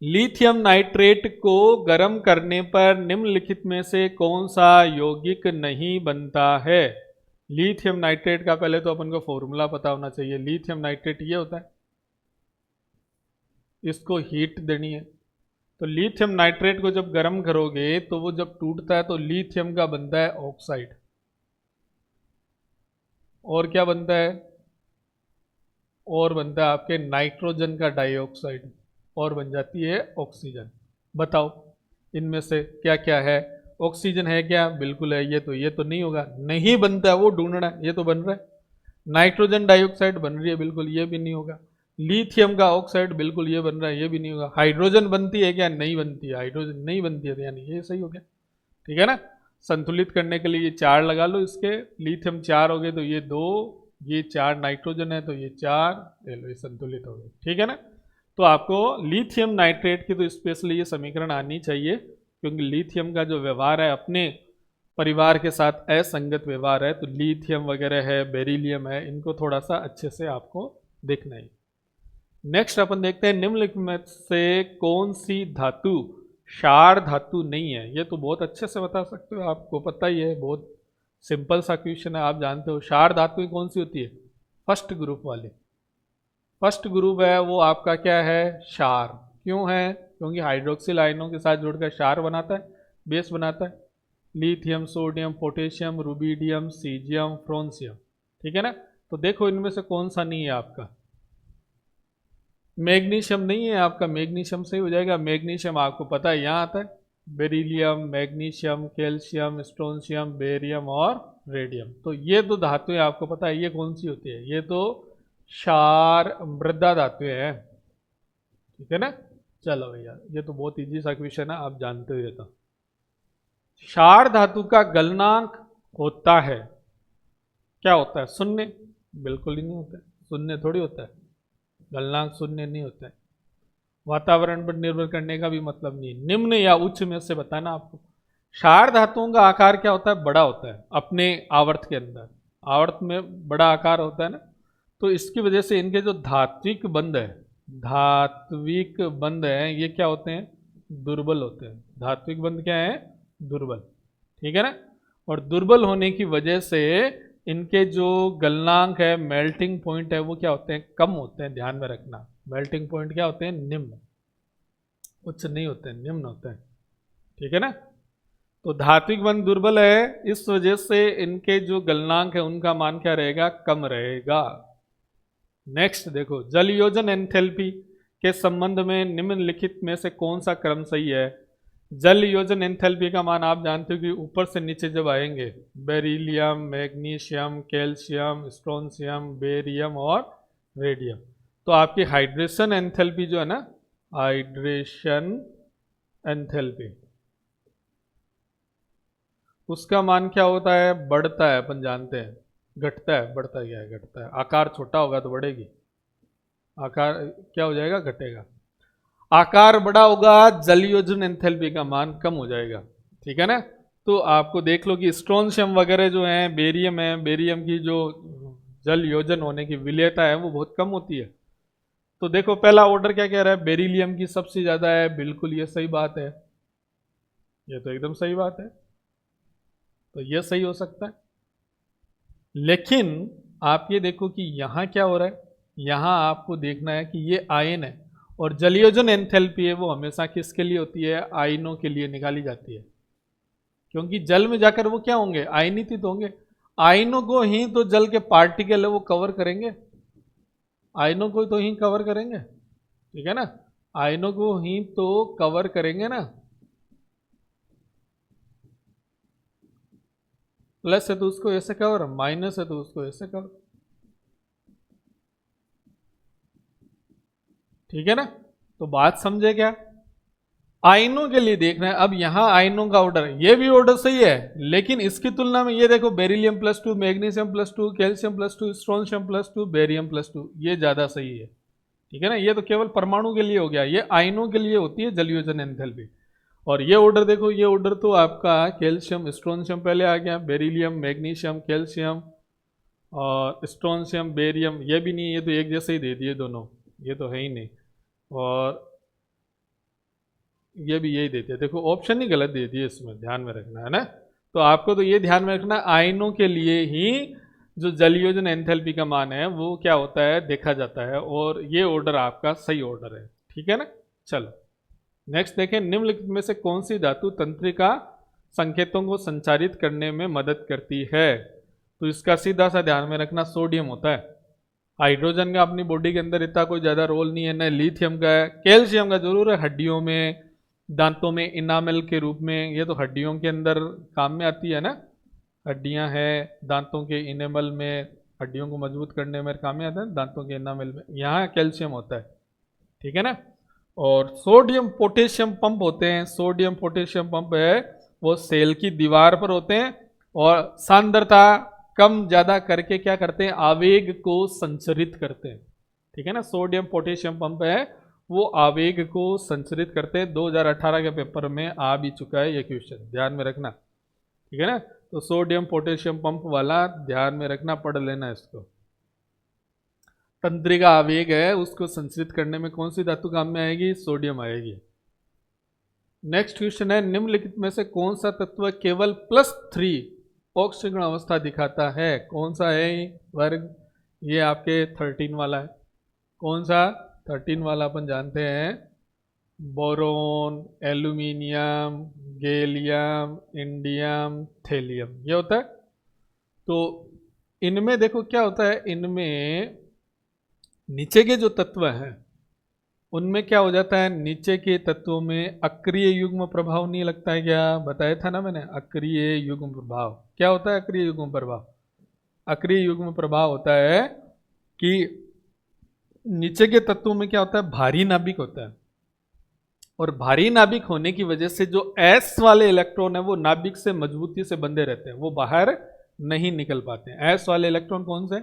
लिथियम नाइट्रेट को गर्म करने पर निम्नलिखित में से कौन सा यौगिक नहीं बनता है। लिथियम नाइट्रेट का पहले तो अपन को फॉर्मूला पता होना चाहिए। लिथियम नाइट्रेट ये होता है, इसको हीट देनी है, तो लिथियम नाइट्रेट को जब गर्म करोगे तो वो जब टूटता है तो लिथियम का बनता है ऑक्साइड, और क्या बनता है, और बनता है आपके नाइट्रोजन का डाइऑक्साइड, और बन जाती है ऑक्सीजन। बताओ इनमें से क्या क्या है, ऑक्सीजन है क्या, बिल्कुल है, ये तो नहीं होगा, नहीं बनता है वो ढूंढना है, ये तो बन रहा है। नाइट्रोजन डाइऑक्साइड बन रही है, बिल्कुल ये भी नहीं होगा। लिथियम का ऑक्साइड बिल्कुल ये बन रहा है, ये भी नहीं होगा। हाइड्रोजन बनती है क्या, नहीं बनती है, हाइड्रोजन नहीं बनती है, तो यानी ये सही हो गया, ठीक है ना। संतुलित करने के लिए ये 4 लगा लो, इसके लिथियम 4 हो गए तो ये 2, ये 4 नाइट्रोजन है तो ये 4, ले लो ये संतुलित हो गए, ठीक है ना। तो आपको लिथियम नाइट्रेट की तो स्पेशली ये समीकरण आनी चाहिए, क्योंकि लिथियम का जो व्यवहार है अपने परिवार के साथ असंगत व्यवहार है, तो लिथियम वगैरह है, बेरिलियम है, इनको थोड़ा सा अच्छे से आपको देखना है। नेक्स्ट अपन देखते हैं, निम्नलिखित में से कौन सी धातु क्षार धातु नहीं है। ये तो बहुत अच्छे से बता सकते हो, आपको पता ही है, बहुत सिंपल सा क्वेश्चन है, आप जानते हो। क्षार धातु कौन सी होती है, फर्स्ट ग्रुप वाली, फर्स्ट ग्रुप है वो आपका क्या है, क्षार। क्यों है, क्योंकि हाइड्रोक्सिल आयनों के साथ जुड़कर क्षार बनाता है, बेस बनाता है। Lithium, sodium, potassium, rubidium, caesium, francium, ठीक है ना। तो देखो इनमें से कौन सा नहीं है आपका, मैग्नीशियम नहीं है आपका, मैग्नीशियम सही हो जाएगा। मैग्नीशियम आपको पता है यहाँ आता है, beryllium, magnesium, calcium, strontium, barium और रेडियम। तो ये तो धातुएं आपको पता है, ये कौन सी होती है, ये तो क्षार मृदा धातुएं हैं, ठीक है ना। चलो भैया, ये तो बहुत इजी सा क्वेश्चन है, आप जानते हो ये तो। क्षार धातु का गलनांक होता है, क्या होता है? शून्य। बिल्कुल ही नहीं होता है, शून्य थोड़ी होता है, गलनांक शून्य नहीं होता है। वातावरण पर निर्भर करने का भी मतलब नहीं है। निम्न या उच्च में से बताना आपको। क्षार धातुओं का आकार क्या होता है? बड़ा होता है अपने आवर्त के अंदर, आवर्त में बड़ा आकार होता है ना, तो इसकी वजह से इनके जो धात्विक बंध है, धात्विक बंध है, ये क्या होते हैं? दुर्बल होते हैं। धात्विक बंध क्या है? दुर्बल। ठीक है ना। और दुर्बल होने की वजह से इनके जो गलनांक है, मेल्टिंग पॉइंट है, वो क्या होते हैं? कम होते हैं। ध्यान में रखना, मेल्टिंग पॉइंट क्या होते हैं? निम्न, उच्च नहीं होते हैं, निम्न होते हैं। ठीक है ना। तो धात्विक बंध दुर्बल है, इस वजह से इनके जो गलनांक है उनका मान क्या रहेगा? कम रहेगा। नेक्स्ट देखो, जल योजन एंथैल्पी के संबंध में निम्नलिखित में से कौन सा क्रम सही है? जल योजन एंथैल्पी का मान आप जानते हो कि ऊपर से नीचे जब आएंगे, beryllium, magnesium, calcium, strontium, barium और रेडियम, तो आपकी हाइड्रेशन एंथैल्पी जो है ना, हाइड्रेशन एंथैल्पी, उसका मान क्या होता है? बढ़ता है, अपन जानते हैं। घटता है, बढ़ता क्या है? घटता है। आकार छोटा होगा तो बढ़ेगी, आकार क्या हो जाएगा? घटेगा। आकार बड़ा होगा, जल योजन एंथैल्पी का मान कम हो जाएगा। ठीक है ना। तो आपको देख लो कि स्ट्रोंशियम वगैरह जो है, बेरियम है, बेरियम की जो जल योजन होने की विलेयता है वो बहुत कम होती है। तो देखो पहला ऑर्डर क्या कह रहा है? बेरिलियम की सबसे ज्यादा है। बिल्कुल ये सही बात है, ये तो एकदम सही बात है, तो ये सही हो सकता है। लेकिन आप ये देखो कि यहाँ क्या हो रहा है, यहाँ आपको देखना है कि ये आयन है, और जलयोजन एंथैल्पी है वो हमेशा किसके लिए होती है? आयनों के लिए निकाली जाती है, क्योंकि जल में जाकर वो क्या होंगे? आयनित होंगे। आयनों को ही तो जल के पार्टिकल है वो कवर करेंगे, आयनों को तो ही कवर करेंगे। ठीक है ना, आयनों को ही तो कवर करेंगे ना। प्लस है तो उसको ऐसे कवर, माइनस है तो उसको ऐसे कवर। ठीक है ना। तो बात समझे क्या? आयनों के लिए देखना है। अब यहां आयनों का ऑर्डर, ये भी ऑर्डर सही है, लेकिन इसकी तुलना में ये देखो, beryllium +2, magnesium +2, calcium +2, strontium +2, barium +2, ये ज्यादा सही है। ठीक है ना। ये तो केवल परमाणु के लिए हो गया, ये आयनों के लिए होती है जलयोजन एंथैल्पी। और ये ऑर्डर देखो, ये ऑर्डर तो आपका कैल्शियम स्ट्रोंशियम पहले आ गया, बेरिलियम, मैग्नीशियम, कैल्शियम और स्ट्रोंशियम, बेरियम, ये भी नहीं, ये तो एक जैसे ही दे दिए दोनों, ये तो है ही नहीं। और ये भी यही देते हैं, देखो ऑप्शन ही गलत दे दिए इसमें, ध्यान में रखना है ना। तो आपको तो ये ध्यान में रखना, आयनों के लिए ही जो जलयोजन एंथैल्पी का मान है वो क्या होता है? देखा जाता है, और ये ऑर्डर आपका सही ऑर्डर है। ठीक है ना। चलो नेक्स्ट देखें, निम्नलिखित में से कौन सी धातु तंत्रिका संकेतों को संचारित करने में मदद करती है? तो इसका सीधा सा ध्यान में रखना, सोडियम होता है। हाइड्रोजन का अपनी बॉडी के अंदर इतना कोई ज़्यादा रोल नहीं है, न लिथियम का है। कैल्शियम का जरूर है, हड्डियों में, दांतों में इनामल के रूप में, ये तो हड्डियों के अंदर काम में आती है ना, हड्डियां हैं दांतों के इनेमल में, हड्डियों को मजबूत करने में काम में आता है दांतों के इनामल में, यहाँ कैल्शियम होता है। ठीक है ना। और सोडियम पोटेशियम पंप होते हैं, सोडियम पोटेशियम पंप है वो सेल की दीवार पर होते हैं, और सांद्रता कम ज्यादा करके क्या करते हैं? आवेग को संचरित करते हैं। ठीक है ना। सोडियम पोटेशियम पंप है वो आवेग को संचरित करते हैं। 2018 के पेपर में आ भी चुका है ये क्वेश्चन, ध्यान में रखना। ठीक है ना। तो सोडियम पोटेशियम पंप वाला ध्यान में रखना, पढ़ लेना इसको। तंत्रिका आवेग है उसको संचरित करने में कौन सी धातु काम में आएगी? सोडियम आएगी। नेक्स्ट क्वेश्चन है, निम्नलिखित में से कौन सा तत्व केवल +3 ऑक्सीकरण अवस्था दिखाता है? कौन सा है वर्ग? ये आपके 13 वाला है। कौन सा? 13 वाला अपन जानते हैं, boron, aluminium, gallium, indium, thallium, ये होता है। तो इनमें देखो क्या होता है, इनमें नीचे के जो तत्व हैं उनमें क्या हो जाता है? नीचे के तत्वों में अक्रिय युग्म प्रभाव नहीं लगता है क्या? बताया था ना मैंने, अक्रिय युग्म प्रभाव। क्या होता है अक्रिय युग्म प्रभाव? अक्रिय युग्म प्रभाव होता है कि नीचे के तत्वों में क्या होता है? भारी नाभिक होता है, और भारी नाभिक होने की वजह से जो एस वाले इलेक्ट्रॉन है वो नाभिक से मजबूती से बंधे रहते हैं, वो बाहर नहीं निकल पाते हैं। एस वाले इलेक्ट्रॉन कौन से?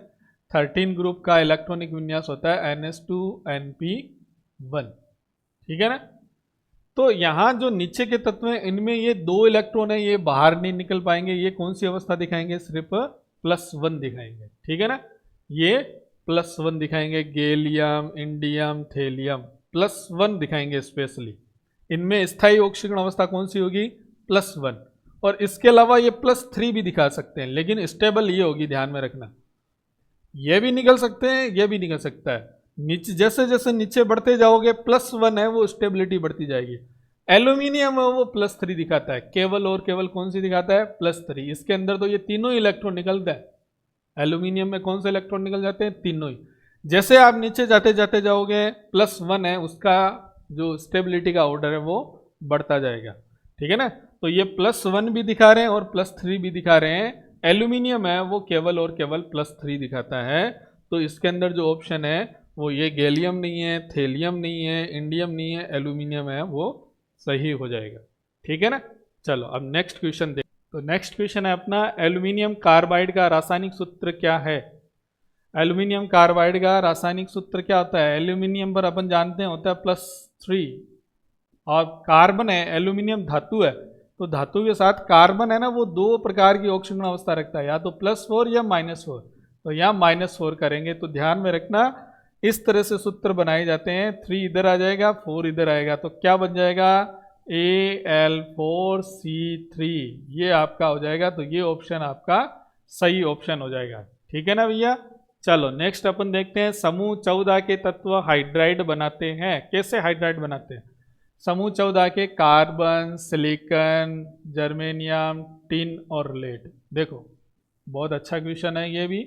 13 ग्रुप का इलेक्ट्रॉनिक विन्यास होता है NH2NP1, ठीक है ना। तो यहाँ जो नीचे के तत्व हैं इनमें ये 2 इलेक्ट्रॉन है, ये बाहर नहीं निकल पाएंगे। ये कौन सी अवस्था दिखाएंगे? सिर्फ +1 दिखाएंगे, ठीक है ना। ये +1 दिखाएंगे, गैलियम, इंडियम, थेलियम +1 दिखाएंगे स्पेशली। इनमें स्थायी ऑक्सीकरण अवस्था कौन सी होगी? +1। और इसके अलावा ये +3 भी दिखा सकते हैं, लेकिन स्टेबल ये होगी, ध्यान में रखना। ये भी निकल सकते हैं, ये भी निकल सकता है। नीचे जैसे जैसे नीचे बढ़ते जाओगे +1 है वो स्टेबिलिटी बढ़ती जाएगी। एल्यूमिनियम है वो +3 दिखाता है, केवल और केवल कौन सी दिखाता है? +3। इसके अंदर तो ये तीनों इलेक्ट्रॉन निकलता है। एल्यूमिनियम में कौन से इलेक्ट्रॉन निकल जाते हैं? तीनों ही। जैसे आप नीचे जाते जाते जाओगे +1 है, उसका जो स्टेबिलिटी का ऑर्डर है वो बढ़ता जाएगा, ठीक है ना। तो ये +1 भी दिखा रहे हैं और +3 भी दिखा रहे हैं। एल्यूमिनियम है वो केवल और केवल +3 दिखाता है। तो इसके अंदर जो ऑप्शन है वो ये गैलियम नहीं है, थेलियम नहीं है, इंडियम नहीं है, एल्यूमिनियम है, वो सही हो जाएगा, ठीक है ना। चलो अब नेक्स्ट क्वेश्चन देख। तो नेक्स्ट क्वेश्चन है अपना, एल्यूमिनियम कार्बाइड का रासायनिक सूत्र क्या है? एल्यूमिनियम कार्बाइड का रासायनिक सूत्र क्या होता है? एल्यूमिनियम पर अपन जानते हैं होता है +3 और कार्बन है, एल्यूमिनियम धातु है, तो धातु के साथ कार्बन है ना, वो 2 प्रकार की ऑक्सीकरण अवस्था रखता है, या तो +4 या -4। तो यहाँ -4 करेंगे। तो ध्यान में रखना इस तरह से सूत्र बनाए जाते हैं, 3 इधर आ जाएगा, 4 इधर आएगा, तो क्या बन जाएगा? Al4C3, ये आपका हो जाएगा। तो ये ऑप्शन आपका सही ऑप्शन हो जाएगा, ठीक है ना भैया। चलो नेक्स्ट अपन देखते हैं, समूह 14 के तत्व हाइड्राइड बनाते हैं। कैसे हाइड्राइड बनाते हैं? समूह 14 के कार्बन, सिलिकॉन, जर्मेनियम, टिन और लेड। देखो बहुत अच्छा क्वेश्चन है ये भी।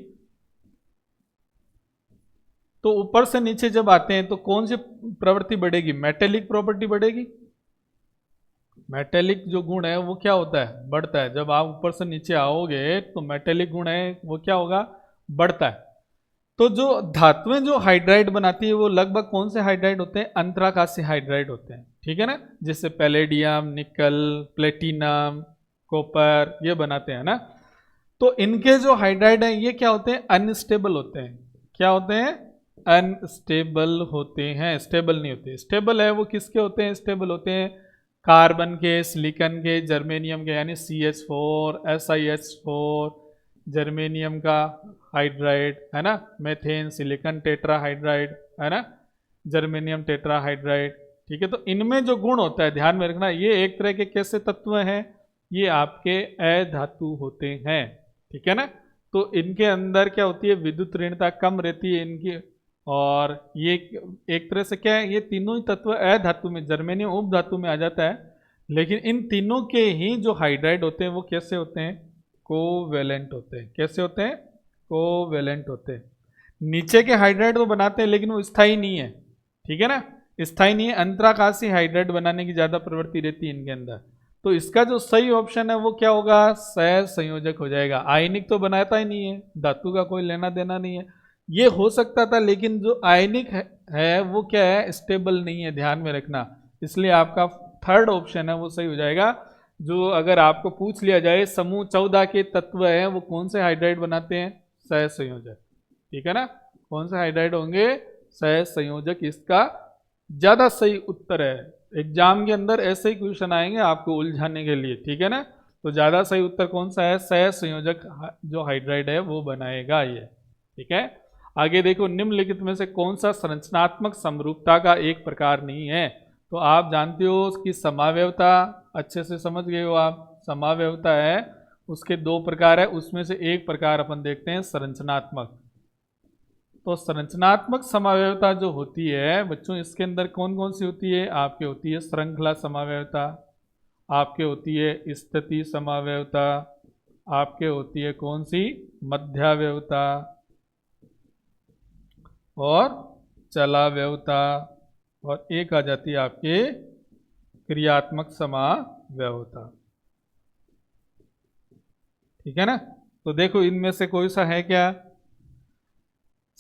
तो ऊपर से नीचे जब आते हैं तो कौन सी प्रवृत्ति बढ़ेगी? मेटेलिक प्रॉपर्टी बढ़ेगी। मेटेलिक जो गुण है वो क्या होता है? बढ़ता है। जब आप ऊपर से नीचे आओगे तो मेटेलिक गुण है वो क्या होगा? बढ़ता है। तो जो धातुएं जो हाइड्राइड बनाती है वो लगभग कौन से हाइड्राइड होते हैं? अंतराकाशीय हाइड्राइड होते हैं, ठीक है ना। जैसे पैलेडियम, निकल, प्लेटिनम, कॉपर, ये बनाते हैं ना। तो इनके जो हाइड्राइड हैं ये क्या होते हैं? अनस्टेबल होते हैं। क्या होते हैं? अनस्टेबल होते हैं, स्टेबल नहीं होते। स्टेबल है वो किसके होते हैं? स्टेबल होते हैं कार्बन के, सिलिकॉन के, जर्मेनियम के, यानी CH4, SiH4, जर्मेनियम का हाइड्राइड है ना, मेथेन, सिलिकॉन टेट्राहाइड्राइड है ना, जर्मेनियम टेट्राहाइड्राइड, ठीक है। तो इनमें जो गुण होता है ध्यान में रखना, ये एक तरह के कैसे तत्व हैं? ये आपके अधातु होते हैं, ठीक है ना। तो इनके अंदर क्या होती है? विद्युत ऋणता कम रहती है इनकी। और ये एक तरह से क्या है? ये तीनों ही तत्व अधातु में, जर्मेनियम उपधातु में आ जाता है। लेकिन इन तीनों के ही जो हाइड्राइड होते हैं वो कैसे होते हैं? कोवेलेंट होते हैं। कैसे होते हैं? कोवेलेंट होते हैं। नीचे के हाइड्राइड तो बनाते हैं लेकिन वो स्थायी नहीं है, ठीक है ना, स्थायी नहीं है। अंतराकाशीय हाइड्राइड बनाने की ज्यादा प्रवृत्ति रहती है इनके अंदर। तो इसका जो सही ऑप्शन है वो क्या होगा? सहसंयोजक हो जाएगा। आयनिक तो बनाता ही नहीं है, धातु का कोई लेना देना नहीं है। ये हो सकता था लेकिन जो आयनिक है वो क्या है? स्टेबल नहीं है, ध्यान में रखना। इसलिए आपका थर्ड ऑप्शन है वो सही हो जाएगा। जो अगर आपको पूछ लिया जाए समूह 14 के तत्व हैं वो कौन से हाइड्राइड बनाते हैं? सहसंयोजक, ठीक है ना। कौन से हाइड्राइड होंगे? सहसंयोजक इसका ज्यादा सही उत्तर है। एग्जाम के अंदर ऐसे ही क्वेश्चन आएंगे आपको उलझाने के लिए, ठीक है ना। तो ज्यादा सही उत्तर कौन सा है? सहसंयोजक जो हाइड्राइड है वो बनाएगा ये, ठीक है। आगे देखो, निम्नलिखित में से कौन सा संरचनात्मक समरूपता का एक प्रकार नहीं है? तो आप जानते हो कि समावयवता, अच्छे से समझ गए हो आप। समावयवता है उसके 2 प्रकार है, उसमें से एक प्रकार अपन देखते हैं संरचनात्मक। तो संरचनात्मक समावयवता जो होती है बच्चों, इसके अंदर कौन कौन सी होती है? आपके होती है श्रृंखला समावयवता, आपके होती है स्थिति समावयवता, आपके होती है कौन सी? मध्यावयवता और चलावयवता, और एक आ जाती है आपके क्रियात्मक समावयवता, ठीक है ना। तो देखो इनमें से कोई सा है क्या?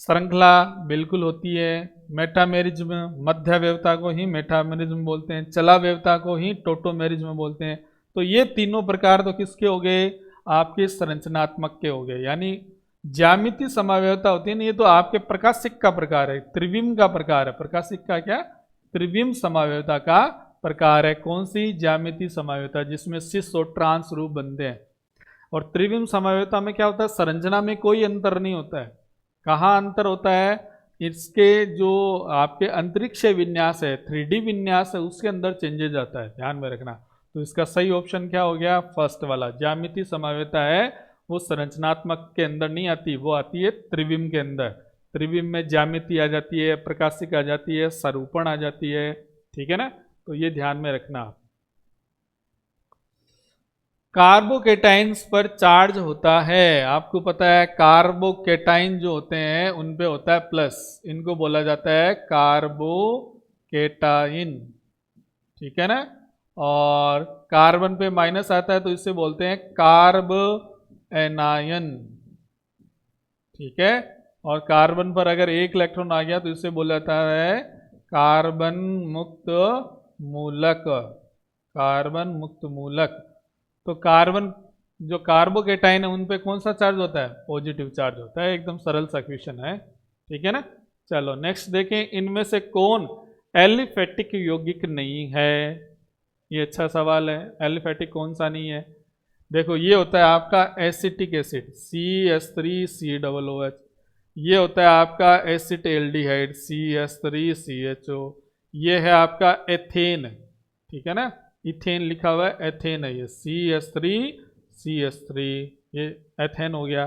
श्रृंखला बिल्कुल होती है। मेटामेरिज्म, मध्यावयवता को ही मेटामेरिज्म बोलते हैं, चलावयवता को ही टोटोमेरिज्म बोलते हैं। तो ये तीनों प्रकार तो किसके हो गए, आपके संरचनात्मक के हो गए। यानी ज्यामिति समावयवता होती है ना, ये तो आपके प्रकाशिक का प्रकार है, त्रिविम का प्रकार है। प्रकाशिक का क्या, त्रिविम समावयवता का प्रकार है। कौन सी, ज्यामिति समावयवता, जिसमें सिस और ट्रांस रूप बनते हैं। और त्रिविम समावयवता में क्या होता है, संरचना में कोई अंतर नहीं होता है। कहाँ अंतर होता है, इसके जो आपके अंतरिक्ष विन्यास है, 3D विन्यास है, उसके अंदर चेंजेज आता है, ध्यान में रखना। तो इसका सही ऑप्शन क्या हो गया, फर्स्ट वाला। ज्यामिति समावयवता है वो संरचनात्मक के अंदर नहीं आती, वो आती है त्रिविम के अंदर। त्रिविम में ज्यामिति आ जाती है, प्रकाशिक आ जाती है, स्वरूपण आ जाती है, ठीक है ना। तो ये ध्यान में रखना। कार्बोकेटाइंस पर चार्ज होता है, आपको पता है कार्बोकेटाइन जो होते हैं उन पे होता है प्लस, इनको बोला जाता है कार्बोकेटाइन, ठीक है ना। और कार्बन पे माइनस आता है तो इसे बोलते हैं कार्ब एनायन, ठीक है। और कार्बन पर अगर एक इलेक्ट्रॉन आ गया तो इसे बोला जाता है कार्बन मुक्त मूलक, कार्बन मुक्त मूलक। तो कार्बन जो कार्बोकेटाइन है उन पे कौन सा चार्ज होता है, पॉजिटिव चार्ज होता है। एकदम सरल सा क्वेश्चन है, ठीक है ना। चलो नेक्स्ट देखें, इनमें से कौन एलिफेटिक यौगिक नहीं है, ये अच्छा सवाल है। एलिफेटिक कौन सा नहीं है, देखो ये होता है आपका एसिटिक एसिड CH3COOH, ये होता है आपका एसिटाल्डिहाइड CH3CHO, ये है आपका एथेन, ठीक है ना, इथेन लिखा हुआ है, एथेन है ये CH3CH3, ये एथेन हो गया।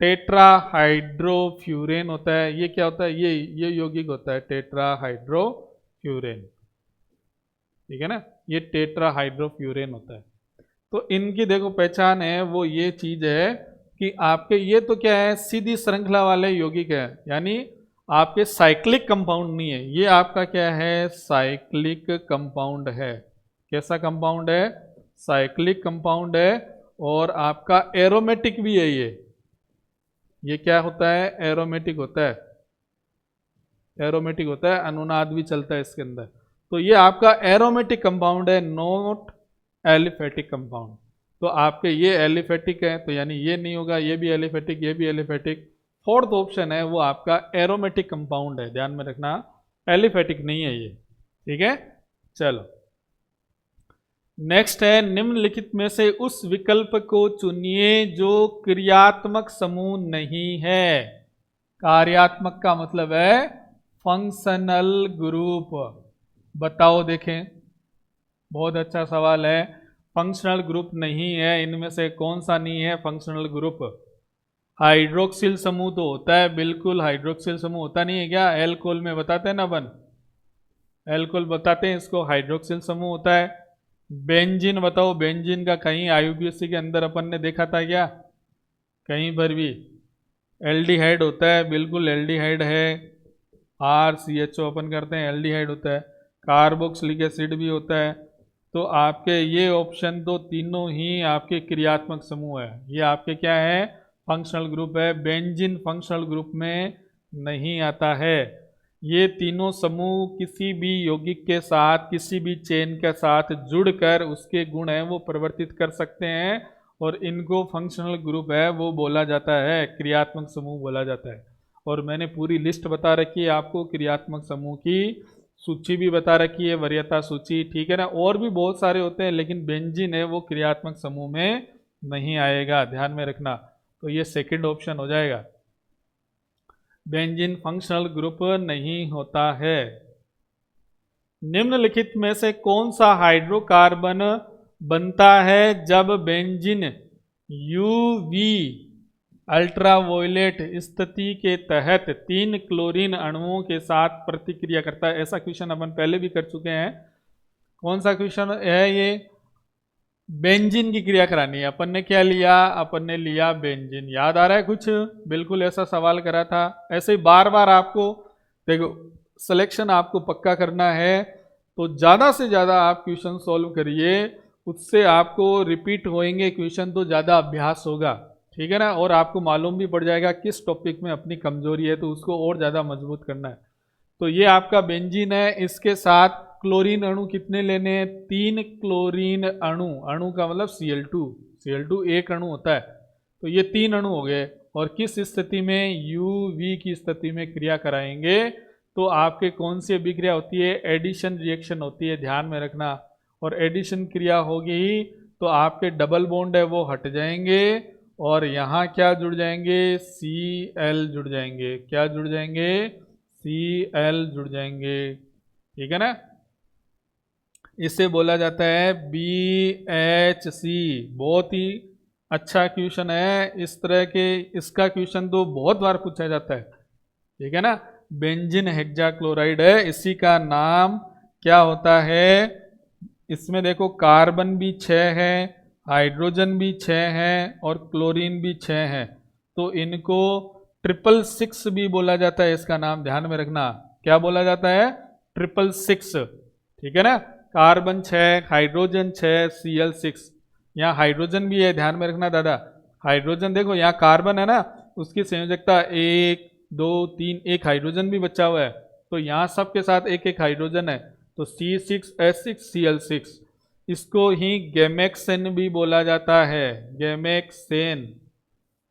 टेट्राहाइड्रोफ्यूरेन होता है, ये क्या होता है, ये यौगिक होता है टेट्राहाइड्रोफ्यूरेन, ठीक है ना, ये टेट्राहाइड्रोफ्यूरेन होता है। तो इनकी देखो पहचान है वो ये चीज है कि आपके ये तो क्या है, सीधी श्रृंखला वाले यौगिक है, यानी आपके साइक्लिक कंपाउंड नहीं है, ये आपका क्या है, साइक्लिक कंपाउंड है। कैसा कंपाउंड है, साइक्लिक कंपाउंड है। और आपका एरोमेटिक भी है ये क्या होता है, एरोमेटिक होता है, एरोमेटिक होता है, अनुनाद भी चलता है इसके अंदर। तो ये आपका एरोमेटिक कंपाउंड है, नॉट एलिफेटिक कंपाउंड। तो आपके ये एलिफेटिक है, तो यानी ये नहीं होगा, ये भी एलिफेटिक, ये भी एलिफेटिक। फोर्थ ऑप्शन है वो आपका एरोमेटिक कंपाउंड है, ध्यान में रखना, एलिफेटिक नहीं है ये, ठीक है। चलो नेक्स्ट है, निम्नलिखित में से उस विकल्प को चुनिए जो क्रियात्मक समूह नहीं है। कार्यात्मक का मतलब है फंक्शनल ग्रुप, बताओ देखें, बहुत अच्छा सवाल है। फंक्शनल ग्रुप नहीं है, इनमें से कौन सा नहीं है फंक्शनल ग्रुप। हाइड्रोक्सिल समूह तो होता है, बिल्कुल हाइड्रोक्सिल समूह होता नहीं है क्या, एल्कोहल में बताते हैं ना अपन, एल्कोहल बताते हैं इसको, हाइड्रोक्सिल समूह होता है। बेंजीन बताओ, बेंजीन का कहीं IUPAC के अंदर अपन ने देखा था क्या, कहीं पर भी। एल्डिहाइड होता है, बिल्कुल एल्डिहाइड है, RCHO अपन करते हैं, एल्डिहाइड होता है। कार्बोक्सिलिक एसिड भी होता है। तो आपके ये ऑप्शन तो तीनों ही आपके क्रियात्मक समूह है, ये आपके क्या है, फंक्शनल ग्रुप है। बेंजीन फंक्शनल ग्रुप में नहीं आता है। ये तीनों समूह किसी भी यौगिक के साथ, किसी भी चेन के साथ जुड़कर उसके गुण हैं वो परिवर्तित कर सकते हैं, और इनको फंक्शनल ग्रुप है वो बोला जाता है, क्रियात्मक समूह बोला जाता है। और मैंने पूरी लिस्ट बता रखी है आपको, क्रियात्मक समूह की सूची भी बता रखी है, वरीयता सूची, ठीक है ना। और भी बहुत सारे होते हैं, लेकिन बेंजीन है वो क्रियात्मक समूह में नहीं आएगा, ध्यान में रखना। तो ये सेकंड ऑप्शन हो जाएगा, बेंजीन फंक्शनल ग्रुप नहीं होता है। निम्नलिखित में से कौन सा हाइड्रोकार्बन बनता है जब बेंजीन यूवी अल्ट्रावायलेट स्थिति के तहत 3 क्लोरीन अणुओं के साथ प्रतिक्रिया करता है। ऐसा क्वेश्चन अपन पहले भी कर चुके हैं। कौन सा क्वेश्चन है ये, बेंजीन की क्रिया करानी है, अपन ने क्या लिया, अपन ने लिया बेंजीन, याद आ रहा है कुछ, बिल्कुल ऐसा सवाल करा था। ऐसे ही बार बार आपको देखो, सिलेक्शन आपको पक्का करना है, तो ज़्यादा से ज़्यादा आप क्वेश्चन सॉल्व करिए, उससे आपको रिपीट होएंगे क्वेश्चन, तो ज़्यादा अभ्यास होगा, ठीक है ना। और आपको मालूम भी पड़ जाएगा किस टॉपिक में अपनी कमजोरी है, तो उसको और ज़्यादा मजबूत करना है। तो ये आपका बेंजीन है, इसके साथ क्लोरीन अणु कितने लेने हैं, 3 क्लोरीन अणु, अणु का मतलब Cl2, Cl2 एक अणु होता है, तो ये 3 अणु हो गए। और किस स्थिति में, UV की स्थिति में क्रिया कराएंगे, तो आपके कौन सी अभिक्रिया होती है, एडिशन रिएक्शन होती है, ध्यान में रखना। और एडिशन क्रिया होगी तो आपके डबल बॉन्ड है वो हट जाएंगे, और यहाँ क्या जुड़ जाएंगे, Cl जुड़ जाएंगे, क्या जुड़ जाएंगे, Cl जुड़ जाएंगे, ठीक है ना। इसे बोला जाता है BHC। बहुत ही अच्छा क्वेश्चन है, इस तरह के इसका क्वेश्चन तो बहुत बार पूछा जाता है, ठीक है ना। बेंजीन हेक्साक्लोराइड है, इसी का नाम क्या होता है, इसमें देखो कार्बन भी 6 है, हाइड्रोजन भी 6 है, और क्लोरीन भी 6 है, तो इनको 666 भी बोला जाता है। इसका नाम ध्यान में रखना, क्या बोला जाता है, 666, ठीक है ना। कार्बन 6, हाइड्रोजन 6, Cl6, यहाँ हाइड्रोजन भी है, ध्यान में रखना दादा। हाइड्रोजन देखो यहाँ कार्बन है ना, उसकी संयोजकता 1 2 3, एक हाइड्रोजन भी बचा हुआ है, तो यहाँ सबके साथ एक एक हाइड्रोजन है, तो C6H6Cl6। इसको ही गैमेक्सेन भी बोला जाता है, गैमेक्सेन,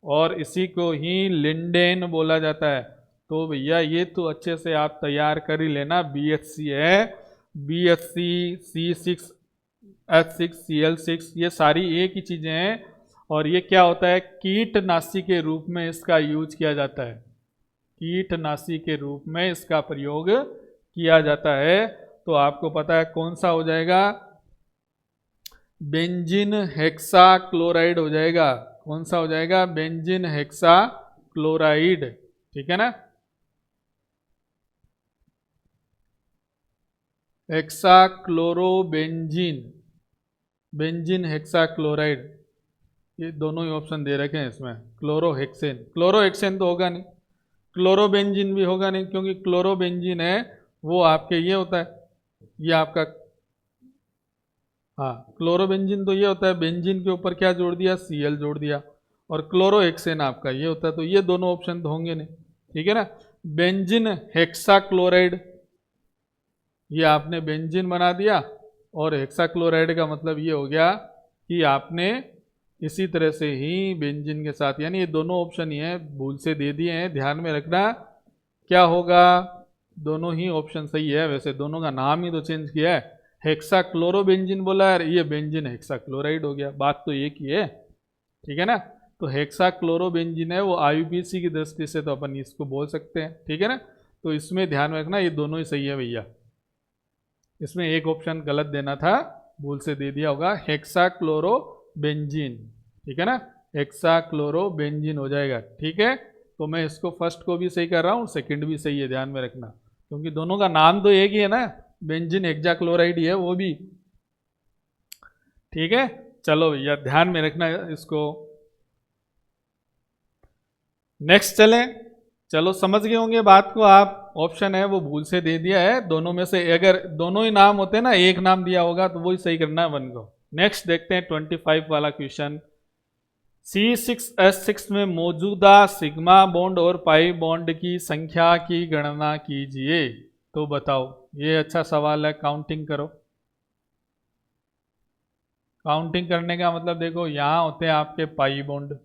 और इसी को ही लिंडेन बोला जाता है। तो भैया ये तो अच्छे से आप तैयार कर ही लेना, BHC है, BHC, C6H6Cl6, ये सारी एक ही चीज़ें हैं। और ये क्या होता है, कीटनाशी के रूप में इसका यूज किया जाता है, कीटनाशी के रूप में इसका प्रयोग किया जाता है। तो आपको पता है कौन सा हो जाएगा, बेंजीन हेक्साक्लोराइड हो जाएगा। कौन सा हो जाएगा, बेंजीन हेक्साक्लोराइड, ठीक है ना। हेक्साक्लोरोबेंजीन, बेंजीन हेक्साक्लोराइड, ये दोनों ही ऑप्शन दे रखे हैं इसमें। क्लोरोहेक्सेन, क्लोरोहेक्सेन तो होगा नहीं, क्लोरोबेंजीन भी होगा नहीं, क्योंकि क्लोरोबेंजीन है वो आपके ये होता है, ये आपका, हाँ क्लोरोबेंजीन तो ये होता है, बेंजीन के ऊपर क्या जोड़ दिया, Cl जोड़ दिया, और क्लोरोहेक्सेन आपका ये होता है, तो ये दोनों ऑप्शन तो होंगे नहीं, ठीक है ना। बेंजीन हेक्साक्लोराइड, ये आपने बेंजीन बना दिया, और हेक्साक्लोराइड का मतलब ये हो गया कि आपने इसी तरह से ही बेंजीन के साथ, यानी ये दोनों ऑप्शन ही है, भूल से दे दिए हैं, ध्यान में रखना क्या होगा, दोनों ही ऑप्शन सही है। वैसे दोनों का नाम ही तो चेंज किया है, हेक्साक्लोरोबेंजीन बोला है, ये बेंजीन हेक्साक्लोराइड हो गया, बात तो एक ही है, ठीक है ना। तो हेक्साक्लोरोबेंजीन है वो IUPAC की दृष्टि से तो अपन इसको बोल सकते हैं, ठीक है ना। तो इसमें ध्यान रखना ये दोनों ही सही है भैया, इसमें एक ऑप्शन गलत देना था, भूल से दे दिया होगा, हेक्साक्लोरोबेंजीन, ठीक है ना, हेक्साक्लोरोबेंजीन हो जाएगा, ठीक है। तो मैं इसको फर्स्ट को भी सही कर रहा हूँ, सेकंड भी सही है, ध्यान में रखना, क्योंकि दोनों का नाम तो एक ही है ना, बेंजीन हेक्साक्लोराइड ही है वो भी, ठीक है। चलो भैया ध्यान में रखना इसको। नेक्स्ट चलें, चलो समझ गए होंगे बात को आप, ऑप्शन है वो भूल से दे दिया है, दोनों में से अगर दोनों ही नाम होते ना, एक नाम दिया होगा तो वही सही करना है वन को। नेक्स्ट देखते हैं 25 वाला क्वेश्चन। C6H6 में मौजूदा सिग्मा बॉन्ड और पाई बॉन्ड की संख्या की गणना कीजिए। तो बताओ, ये अच्छा सवाल है, काउंटिंग करो। काउंटिंग करने का मतलब देखो, यहाँ होते हैं आपके पाई बॉन्ड,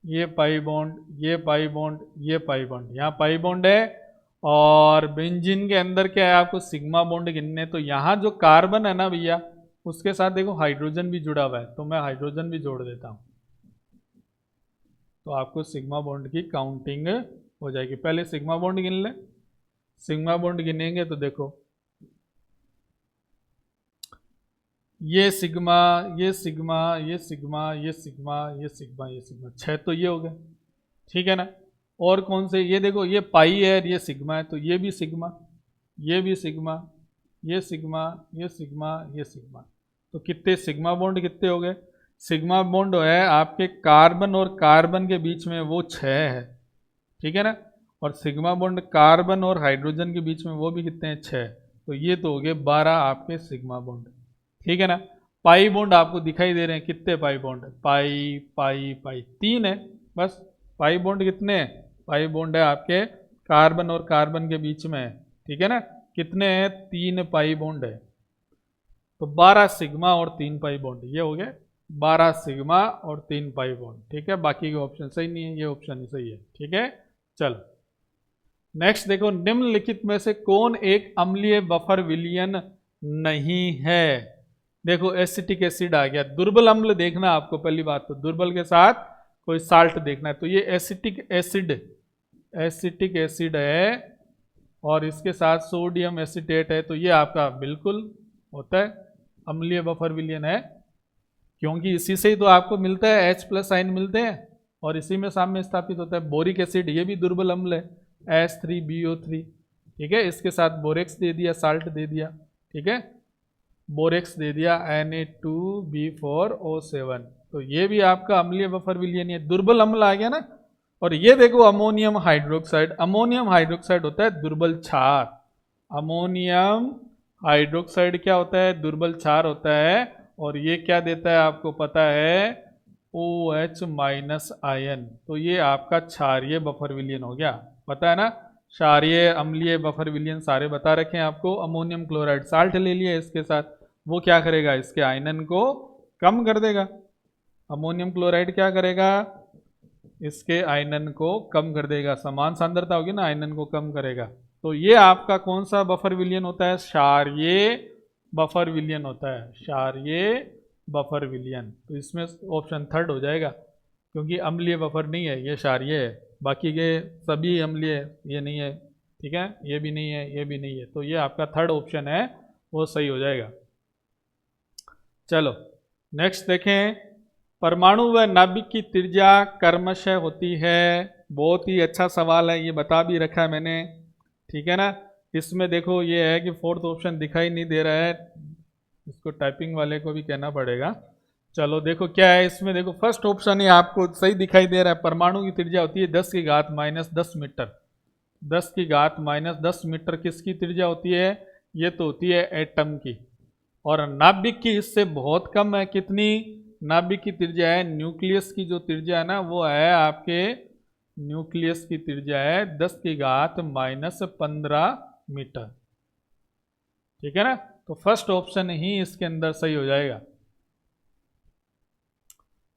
ये पाई बॉन्ड, ये पाई बॉन्ड, ये पाई बॉन्ड, यहाँ पाई बॉन्ड है, और बेंजीन के अंदर क्या है, आपको सिग्मा बॉन्ड गिनने। तो यहाँ जो कार्बन है ना भैया, उसके साथ देखो हाइड्रोजन भी जुड़ा हुआ है, तो मैं हाइड्रोजन भी जोड़ देता हूँ, तो आपको सिग्मा बॉन्ड की काउंटिंग हो जाएगी। पहले सिग्मा बॉन्ड गिन ले, सिग्मा बॉन्ड गिनेंगे तो देखो, ये सिग्मा, ये सिग्मा, ये सिग्मा, ये सिग्मा, ये सिग्मा, ये सिग्मा, 6 तो ये हो गए, ठीक है ना। और कौन से, ये देखो, ये पाई है, ये सिग्मा है, तो ये भी सिग्मा, ये भी सिग्मा, ये सिग्मा, ये सिग्मा, ये सिग्मा, तो कितने सिग्मा बॉन्ड कितने हो गए, सिग्मा बॉन्ड है आपके कार्बन और कार्बन के बीच में वो 6 है, ठीक है ना। और सिग्मा बॉन्ड कार्बन और हाइड्रोजन के बीच में वो भी कितने हैं, 6, तो ये तो हो गए 12 आपके सिग्मा बॉन्ड, ठीक है ना। पाई बॉन्ड आपको दिखाई दे रहे हैं, कितने पाई बॉन्ड? पाई पाई पाई, 3 है बस। पाई बॉन्ड कितने हैं? पाई बॉन्ड है आपके कार्बन और कार्बन के बीच में है, ठीक है ना। कितने हैं? 3 पाई बॉन्ड है। तो 12 सिग्मा और 3 पाई बॉन्ड, ये हो गया 12 सिग्मा और 3 पाई बॉन्ड, ठीक है। बाकी के ऑप्शन सही नहीं है, ये ऑप्शन ही सही है, ठीक है। चलो नेक्स्ट देखो, निम्नलिखित में से कौन एक अम्लीय बफर विलयन नहीं है? देखो एसिटिक एसिड आ गया, दुर्बल अम्ल देखना आपको, पहली बात तो दुर्बल के साथ कोई साल्ट देखना है। तो ये एसिटिक एसिड है और इसके साथ सोडियम एसीटेट है, तो ये आपका बिल्कुल होता है अम्लीय बफर विलयन है, क्योंकि इसी से ही तो आपको मिलता है H+ आयन मिलते हैं और इसी में साम्य स्थापित होता है। बोरिक एसिड ये भी दुर्बल अम्ल है, H3BO3, ठीक है। इसके साथ बोरेक्स दे दिया, साल्ट दे दिया, ठीक है, बोरेक्स दे दिया Na2B4O7, तो ये भी आपका अम्लीय बफर विलयन है, दुर्बल अम्ल आ गया ना। और ये देखो अमोनियम हाइड्रोक्साइड, अमोनियम हाइड्रोक्साइड होता है दुर्बल क्षार। अमोनियम हाइड्रोक्साइड क्या होता है? दुर्बल क्षार होता है। और ये क्या देता है आपको पता है? OH- ion. तो ये आपका क्षारीय बफर विलयन हो गया, पता है ना। क्षारीय अम्लीय बफर विलयन सारे बता रखे हैं आपको। अमोनियम क्लोराइड साल्ट ले लिया इसके साथ, वो क्या करेगा? इसके आयनन को कम कर देगा। अमोनियम क्लोराइड क्या करेगा? इसके आयनन को कम कर देगा, समान सांद्रता होगी ना, आयनन को कम करेगा। तो ये आपका कौन सा बफर विलयन होता है? क्षारीय बफर विलयन होता है, क्षारीय बफर विलयन। तो इसमें ऑप्शन थर्ड हो जाएगा, क्योंकि अम्लीय बफर नहीं है, ये क्षारीय है। बाकी के सभी अम्लीय, ये नहीं है, ठीक है, ये भी नहीं है, ये भी नहीं है। तो ये आपका थर्ड ऑप्शन है, वो सही हो जाएगा। चलो नेक्स्ट देखें, परमाणु व नाभिक की त्रिज्या क्रमशः होती है। बहुत ही अच्छा सवाल है, ये बता भी रखा है मैंने, ठीक है ना। इसमें देखो ये है कि फोर्थ ऑप्शन दिखाई नहीं दे रहा है, इसको टाइपिंग वाले को भी कहना पड़ेगा। चलो देखो क्या है इसमें, देखो फर्स्ट ऑप्शन ही आपको सही दिखाई दे रहा है। परमाणु की त्रिज्या होती है 10⁻⁻10 मीटर। 10⁻⁻10 मीटर किसकी त्रिज्या होती है? ये तो होती है एटम की। और नाभिक की इससे बहुत कम है, कितनी? नाभिक की त्रिज्या है, न्यूक्लियस की जो त्रिज्या है ना, वो है आपके, न्यूक्लियस की त्रिज्या है 10⁻15 मीटर, ठीक है ना। तो फर्स्ट ऑप्शन ही इसके अंदर सही हो जाएगा।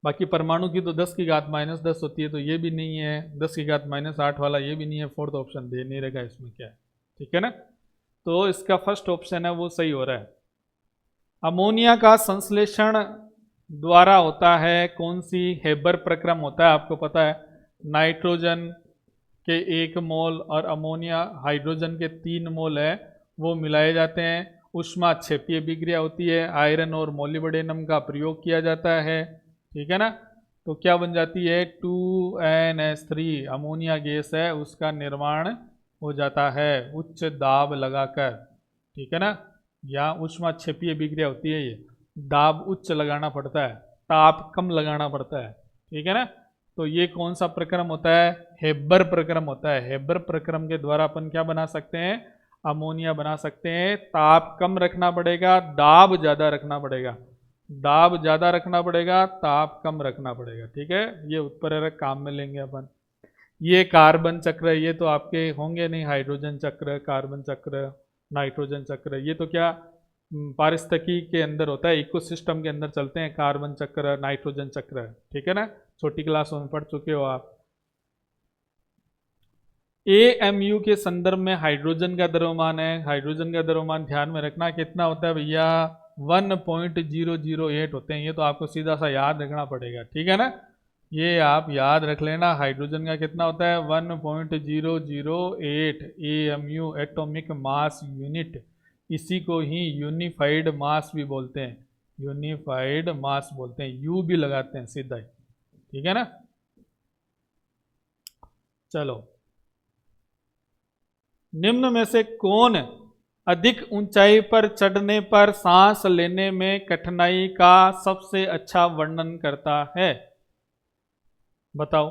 बाकी परमाणु की तो 10⁻−10 होती है, तो ये भी नहीं है। 10⁻−8 वाला ये भी नहीं है, फोर्थ ऑप्शन दे नहीं रहेगा इसमें, क्या है, ठीक है ना। तो इसका फर्स्ट ऑप्शन है वो सही हो रहा है। अमोनिया का संश्लेषण द्वारा होता है कौन सी? हेबर प्रक्रम होता है, आपको पता है। नाइट्रोजन के 1 मोल और अमोनिया हाइड्रोजन के 3 मोल है, वो मिलाए जाते हैं। ऊष्माक्षेपीय अभिक्रिया होती है, आयरन और मोलिब्डेनम का प्रयोग किया जाता है, ठीक है ना। तो क्या बन जाती है? 2NH3 अमोनिया गैस है, उसका निर्माण हो जाता है उच्च दाब लगाकर, ठीक है ना। यहाँ ऊष्माक्षेपीय अभिक्रिया होती है, ये दाब उच्च लगाना पड़ता है, ताप कम लगाना पड़ता है, ठीक है ना। तो ये कौन सा प्रक्रम होता है? हेबर प्रक्रम होता है। हेबर प्रक्रम के द्वारा अपन क्या बना सकते हैं? अमोनिया बना सकते हैं। ताप कम रखना पड़ेगा, दाब ज़्यादा रखना पड़ेगा। दाब ज़्यादा रखना पड़ेगा, ताप कम रखना पड़ेगा, ठीक है। ये उत्प्रेरक काम में लेंगे अपन। ये कार्बन चक्र, ये तो आपके होंगे नहीं, हाइड्रोजन चक्र, कार्बन चक्र, नाइट्रोजन चक्र, ये तो क्या पारिस्थितिकी के अंदर होता है, इकोसिस्टम के अंदर चलते हैं, कार्बन चक्र, नाइट्रोजन चक्र, ठीक है ना। छोटी क्लासों में पढ़ चुके हो आप। AMU के संदर्भ में हाइड्रोजन का द्रव्यमान है, हाइड्रोजन का द्रव्यमान ध्यान में रखना कितना होता है भैया? 1.008 होते हैं। ये तो आपको सीधा सा याद रखना पड़ेगा, ठीक है ना। ये आप याद रख लेना, हाइड्रोजन का कितना होता है? 1.008 AMU, एटॉमिक मास यूनिट। इसी को ही यूनिफाइड मास भी बोलते हैं, यूनिफाइड मास बोलते हैं, यू भी लगाते हैं सीधा ही, ठीक है ना। चलो निम्न में से कौन अधिक ऊंचाई पर चढ़ने पर सांस लेने में कठिनाई का सबसे अच्छा वर्णन करता है? बताओ,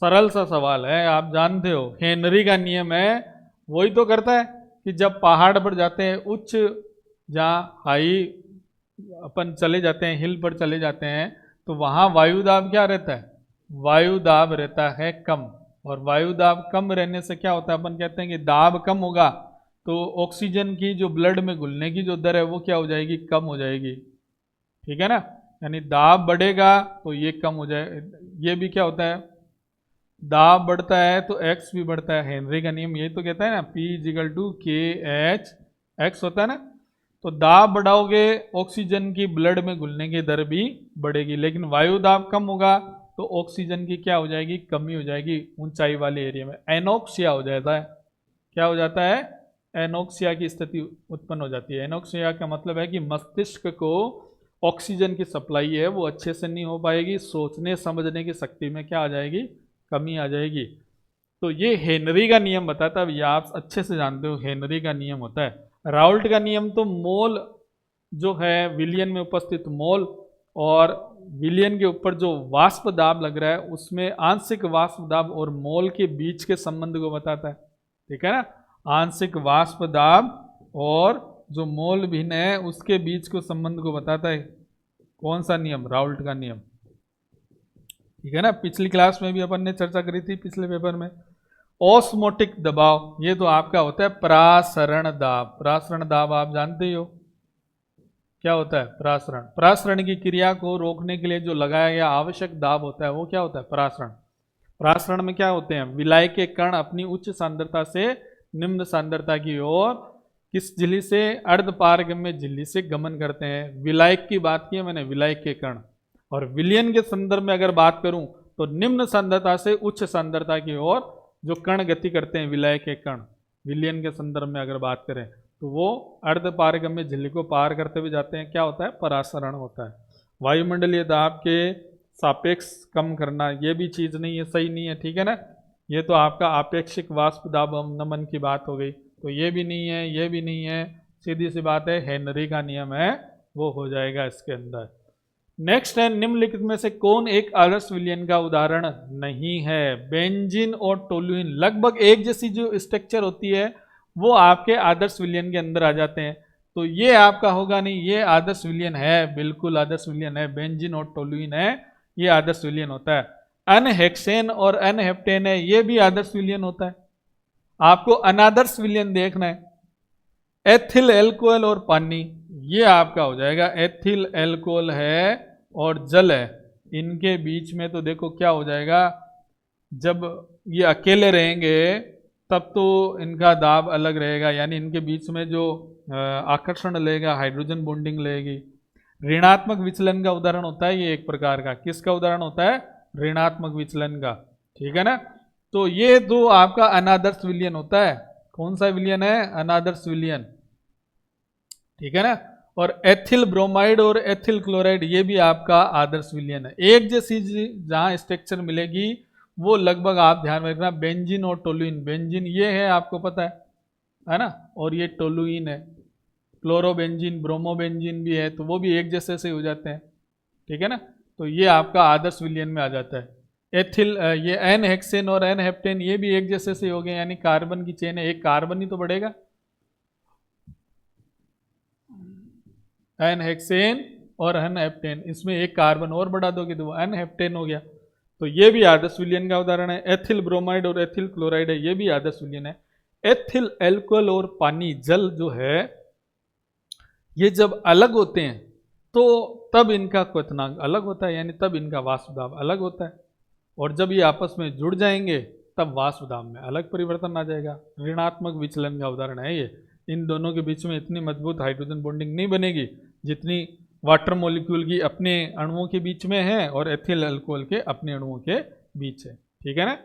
सरल सा सवाल है, आप जानते हो हेनरी का नियम है, वही तो करता है कि जब पहाड़ पर जाते हैं, उच्च जहाँ हाई अपन चले जाते हैं, हिल पर चले जाते हैं, तो वहाँ वायु दाब क्या रहता है? वायु दाब रहता है कम। और वायु दाब कम रहने से क्या होता है, अपन कहते हैं कि दाब कम होगा तो ऑक्सीजन की जो ब्लड में घुलने की जो दर है वो क्या हो जाएगी? कम हो जाएगी। ठीक है ना? यानी दाब बढ़ेगा तो ये कम हो जाए, ये भी क्या होता है? दाब बढ़ता है तो एक्स भी बढ़ता है। हेनरी का नियम यही तो कहता है ना, P इजिकल टू के एच एक्स होता है ना। तो दाब बढ़ाओगे, ऑक्सीजन की ब्लड में घुलने की दर भी बढ़ेगी, लेकिन वायु दाब कम होगा तो ऑक्सीजन की क्या हो जाएगी? कमी हो जाएगी ऊंचाई वाले एरिया में, एनोक्सिया हो जाता है। क्या हो जाता है? एनोक्सिया की स्थिति उत्पन्न हो जाती है। एनोक्सिया का मतलब है कि मस्तिष्क को ऑक्सीजन की सप्लाई है वो अच्छे से नहीं हो पाएगी, सोचने समझने की शक्ति में क्या आ जाएगी? कमी आ जाएगी। तो ये हेनरी का नियम बताता है, ये आप अच्छे से जानते हो हेनरी का नियम होता है। राउल्ट का नियम तो मोल जो है विलियन में उपस्थित मोल और विलियन के ऊपर जो वाष्प दाब लग रहा है उसमें आंशिक वाष्प दाब और मोल के बीच के संबंध को बताता है। ठीक है ना? आंशिक वाष्प दाब और जो मोल भिन्न है उसके बीच को संबंध को बताता है। कौन सा नियम? राउल्ट का नियम। ठीक है ना? पिछली क्लास में भी अपन ने चर्चा करी थी, पिछले पेपर में। ऑस्मोटिक दबाव, ये तो आपका होता है प्रासरण दाब। प्रासरण दाब आप जानते ही हो क्या होता है? प्रासरण, प्रासरण की क्रिया को रोकने के लिए जो लगाया गया आवश्यक दाब होता है वो क्या होता है? प्रासरण। प्रासरण में क्या होते हैं? विलाय के कण अपनी उच्च सांद्रता से निम्न सांद्रता की ओर किस झिल्ली से? अर्ध पारगम्य झिल्ली से गमन करते हैं। विलायक की बात की है मैंने, विलायक के कण। और विलयन के संदर्भ में अगर बात करूं तो निम्न सांद्रता से उच्च सांद्रता की ओर जो कण गति करते हैं विलय के कण, विलयन के संदर्भ में अगर बात करें तो वो अर्ध पारगम्य झिल्ली को पार करते हुए जाते हैं। क्या होता है? परासरण होता है। वायुमंडलीय दाब के सापेक्ष कम करना, ये भी चीज नहीं है, सही नहीं है। ठीक है ना? ये तो आपका आपेक्षिक वाष्प दाब नमन की बात हो गई, तो ये भी नहीं है, ये भी नहीं है। सीधी सी बात है, हेनरी का नियम है वो हो जाएगा इसके अंदर। नेक्स्ट है, निम्नलिखित में से कौन एक आदर्श विलयन का उदाहरण नहीं है? बेंजीन और टोलुइन लगभग एक जैसी जो स्ट्रक्चर होती है वो आपके आदर्श विलयन के अंदर आ जाते हैं, तो ये आपका होगा नहीं। ये आदर्श विलयन है, बिल्कुल आदर्श विलयन है। बेंजीन और टोलुइन है, ये आदर्श विलयन होता है। अनहेक्सेन और अनहेप्टेन है, ये भी आदर्श विलयन होता है। आपको अनादर्श विलयन देखना है, एथिल एल्कोहल और पानी, ये आपका हो जाएगा। एथिल एल्कोहल है और जल है, इनके बीच में तो देखो क्या हो जाएगा, जब ये अकेले रहेंगे तब तो इनका दाब अलग रहेगा, यानी इनके बीच में जो आकर्षण लेगा, हाइड्रोजन बॉन्डिंग लेगी। ऋणात्मक विचलन का उदाहरण होता है ये एक प्रकार का। किसका उदाहरण होता है? ऋणात्मक विचलन का। ठीक है ना? तो ये दो आपका अनादर्श विलयन होता है। कौन सा विलयन है? अनादर्श विलयन। ठीक है ना? और एथिल ब्रोमाइड और एथिल क्लोराइड, ये भी आपका आदर्श विलयन है। एक जैसी जहां स्ट्रक्चर मिलेगी वो लगभग आप ध्यान में रखना, बेंजीन और टोलुइन। बेंजीन ये है, आपको पता है ना? और ये टोलुइन है। क्लोरोबेंजीन, ब्रोमोबेंजीन भी है, तो वो भी एक जैसे से हो जाते हैं। ठीक है ना? तो ये आपका आदर्श विलयन में आ जाता है। एथिल ये एन हेक्सेन और एन हेप्टेन, ये भी एक जैसे से हो गए, यानी कार्बन की चेन है, एक कार्बन ही तो बढ़ेगा। एन हेक्सेन और एन हेप्टेन, इसमें एक कार्बन और बढ़ा दोगे तो वो एन हेप्टेन हो गया। तो ये भी आदर्श विलयन का उदाहरण है। एथिल ब्रोमाइड और एथिल क्लोराइड है, ये भी आदर्श विलयन है। एथिल एल्कोहल और पानी, जल जो है, ये जब अलग होते हैं तो तब इनका क्वथनांक अलग होता है, यानी तब इनका वाष्प दाब अलग होता है। और जब ये आपस में जुड़ जाएंगे तब वाष्प दाब में अलग परिवर्तन आ जाएगा। ऋणात्मक विचलन का उदाहरण है ये। इन दोनों के बीच में इतनी मजबूत हाइड्रोजन बॉन्डिंग नहीं बनेगी जितनी वाटर मॉलिक्यूल की अपने अणुओं के बीच में है और एथिल अल्कोहल के अपने अणुओं के बीच है। ठीक है ना?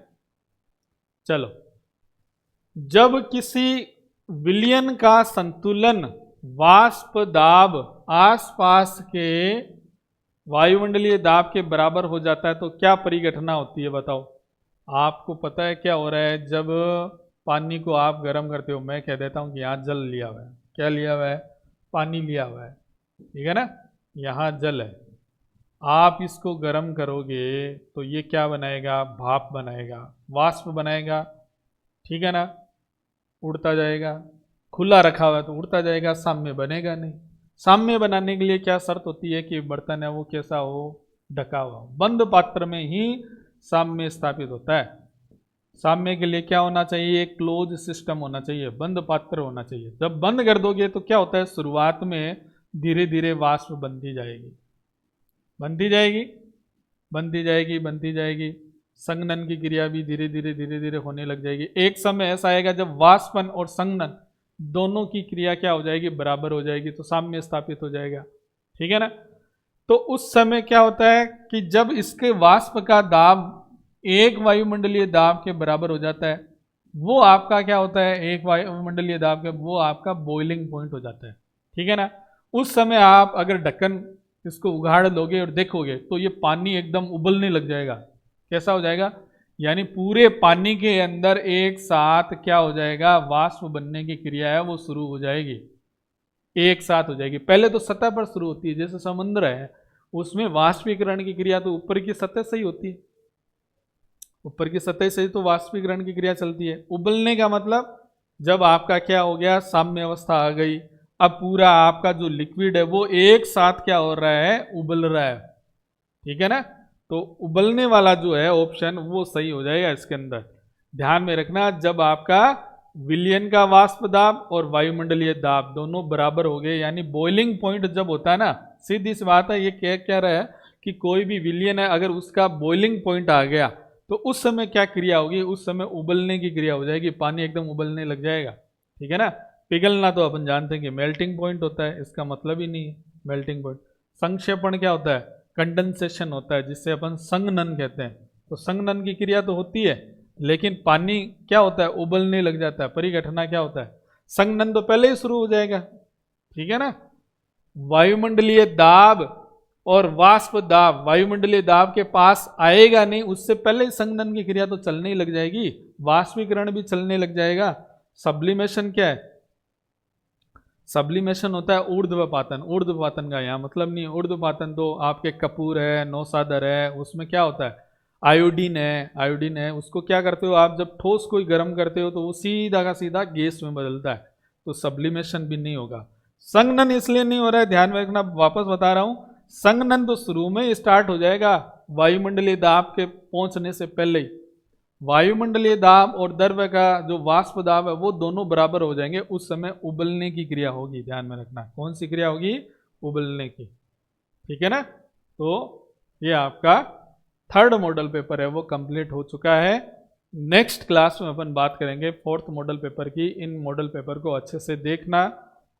चलो, जब किसी विलयन का संतुलन वाष्प दाब आसपास के वायुमंडलीय दाब के बराबर हो जाता है तो क्या परिघटना होती है? बताओ। आपको पता है क्या हो रहा है? जब पानी को आप गर्म करते हो, मैं कह देता हूं कि यहाँ जल लिया हुआ है। क्या लिया हुआ है? पानी लिया हुआ है। ठीक है ना? यहाँ जल है, आप इसको गर्म करोगे तो ये क्या बनाएगा? भाप बनाएगा, वाष्प बनाएगा। ठीक है ना? उड़ता जाएगा। खुला रखा हुआ है तो उड़ता जाएगा, सामने बनेगा नहीं। साम्य बनाने के लिए क्या शर्त होती है कि बर्तन है वो कैसा हो, ढका हुआ हो। बंद पात्र में ही साम्य स्थापित होता है। साम्य के लिए क्या होना चाहिए, क्लोज सिस्टम होना चाहिए, बंद पात्र होना चाहिए। जब बंद कर दोगे तो क्या होता है, शुरुआत में धीरे धीरे वाष्प बनती जाएगी, बनती जाएगी, बनती जाएगी, बनती जाएगी। संघनन की क्रिया भी धीरे धीरे धीरे धीरे होने लग जाएगी। एक समय ऐसा आएगा जब वाष्पन और संघनन दोनों की क्रिया क्या हो जाएगी, बराबर हो जाएगी, तो साम्य स्थापित हो जाएगा। ठीक है ना। तो उस समय क्या होता है कि जब इसके वाष्प का दाब एक वायुमंडलीय दाब के बराबर हो जाता है, वो आपका क्या होता है, एक वायुमंडलीय दाब के, वो आपका बॉइलिंग पॉइंट हो जाता है। ठीक है ना। उस समय आप अगर ढक्कन इसको उघाड़ लोगे और देखोगे तो ये पानी एकदम उबलने लग जाएगा। कैसा हो जाएगा, यानी पूरे पानी के अंदर एक साथ क्या हो जाएगा, वाष्प बनने की क्रिया है वो शुरू हो जाएगी, एक साथ हो जाएगी। पहले तो सतह पर शुरू होती है, जैसे समुद्र है उसमें वाष्पीकरण की क्रिया तो ऊपर की सतह से ही होती है, ऊपर की सतह से ही तो वाष्पीकरण की क्रिया चलती है। उबलने का मतलब जब आपका क्या हो गया, साम्य अवस्था आ गई, अब पूरा आपका जो लिक्विड है वो एक साथ क्या हो रहा है, उबल रहा है। ठीक है ना। तो उबलने वाला जो है ऑप्शन वो सही हो जाएगा इसके अंदर। ध्यान में रखना, जब आपका विलयन का वाष्प दाब और वायुमंडलीय दाब दोनों बराबर हो गए, यानी बॉइलिंग पॉइंट जब होता है ना, सीधी सी बात है, ये क्या रहा है कि कोई भी विलयन है अगर उसका बॉइलिंग पॉइंट आ गया तो उस समय क्या क्रिया होगी, उस समय उबलने की क्रिया हो जाएगी, पानी एकदम उबलने लग जाएगा। ठीक है ना। पिघलना तो अपन जानते हैं कि मेल्टिंग पॉइंट होता है, इसका मतलब ही नहीं है मेल्टिंग पॉइंट। संक्षेपण क्या होता है, कंडेंसेशन होता है, जिससे अपन संघनन कहते हैं। तो संघनन की क्रिया तो होती है, लेकिन पानी क्या होता है, उबलने लग जाता है। परिघटना क्या होता है, संघनन तो पहले ही शुरू हो जाएगा। ठीक है ना। वायुमंडलीय दाब और वाष्प दाब वायुमंडलीय दाब के पास आएगा नहीं, उससे पहले ही संघनन की क्रिया तो चलने ही लग जाएगी, वाष्पीकरण भी चलने लग जाएगा। सब्लिमेशन क्या है, सब्लिमेशन होता है ऊर्ध्वपातन। ऊर्ध्वपातन का यहाँ मतलब नहीं, ऊर्ध्वपातन तो आपके कपूर है, नौसादर है, उसमें क्या होता है, आयोडीन है, आयोडीन है, उसको क्या करते हो आप, जब ठोस कोई गर्म करते हो तो वो सीधा का सीधा गैस में बदलता है, तो सब्लिमेशन भी नहीं होगा। संघनन इसलिए नहीं हो रहा है, ध्यान में रखना, वापस बता रहा हूं, संघनन तो शुरू में ही स्टार्ट हो जाएगा वायुमंडलीय दाब के पहुंचने से पहले ही। वायुमंडलीय दाब और द्रव्य का जो वाष्प दाब है वो दोनों बराबर हो जाएंगे, उस समय उबलने की क्रिया होगी। ध्यान में रखना, कौन सी क्रिया होगी, उबलने की। ठीक है ना। तो ये आपका थर्ड मॉडल पेपर है वो कंप्लीट हो चुका है। नेक्स्ट क्लास में अपन बात करेंगे फोर्थ मॉडल पेपर की। इन मॉडल पेपर को अच्छे से देखना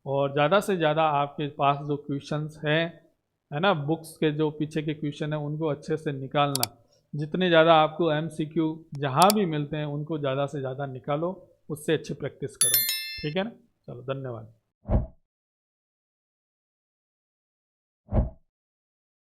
और ज़्यादा से ज़्यादा आपके पास जो क्वेश्चंस हैं, है ना, बुक्स के जो पीछे के क्वेश्चन हैं उनको अच्छे से निकालना। जितने ज़्यादा आपको MCQ जहाँ भी मिलते हैं उनको ज़्यादा से ज़्यादा निकालो, उससे अच्छी प्रैक्टिस करो। ठीक है ना। चलो, धन्यवाद।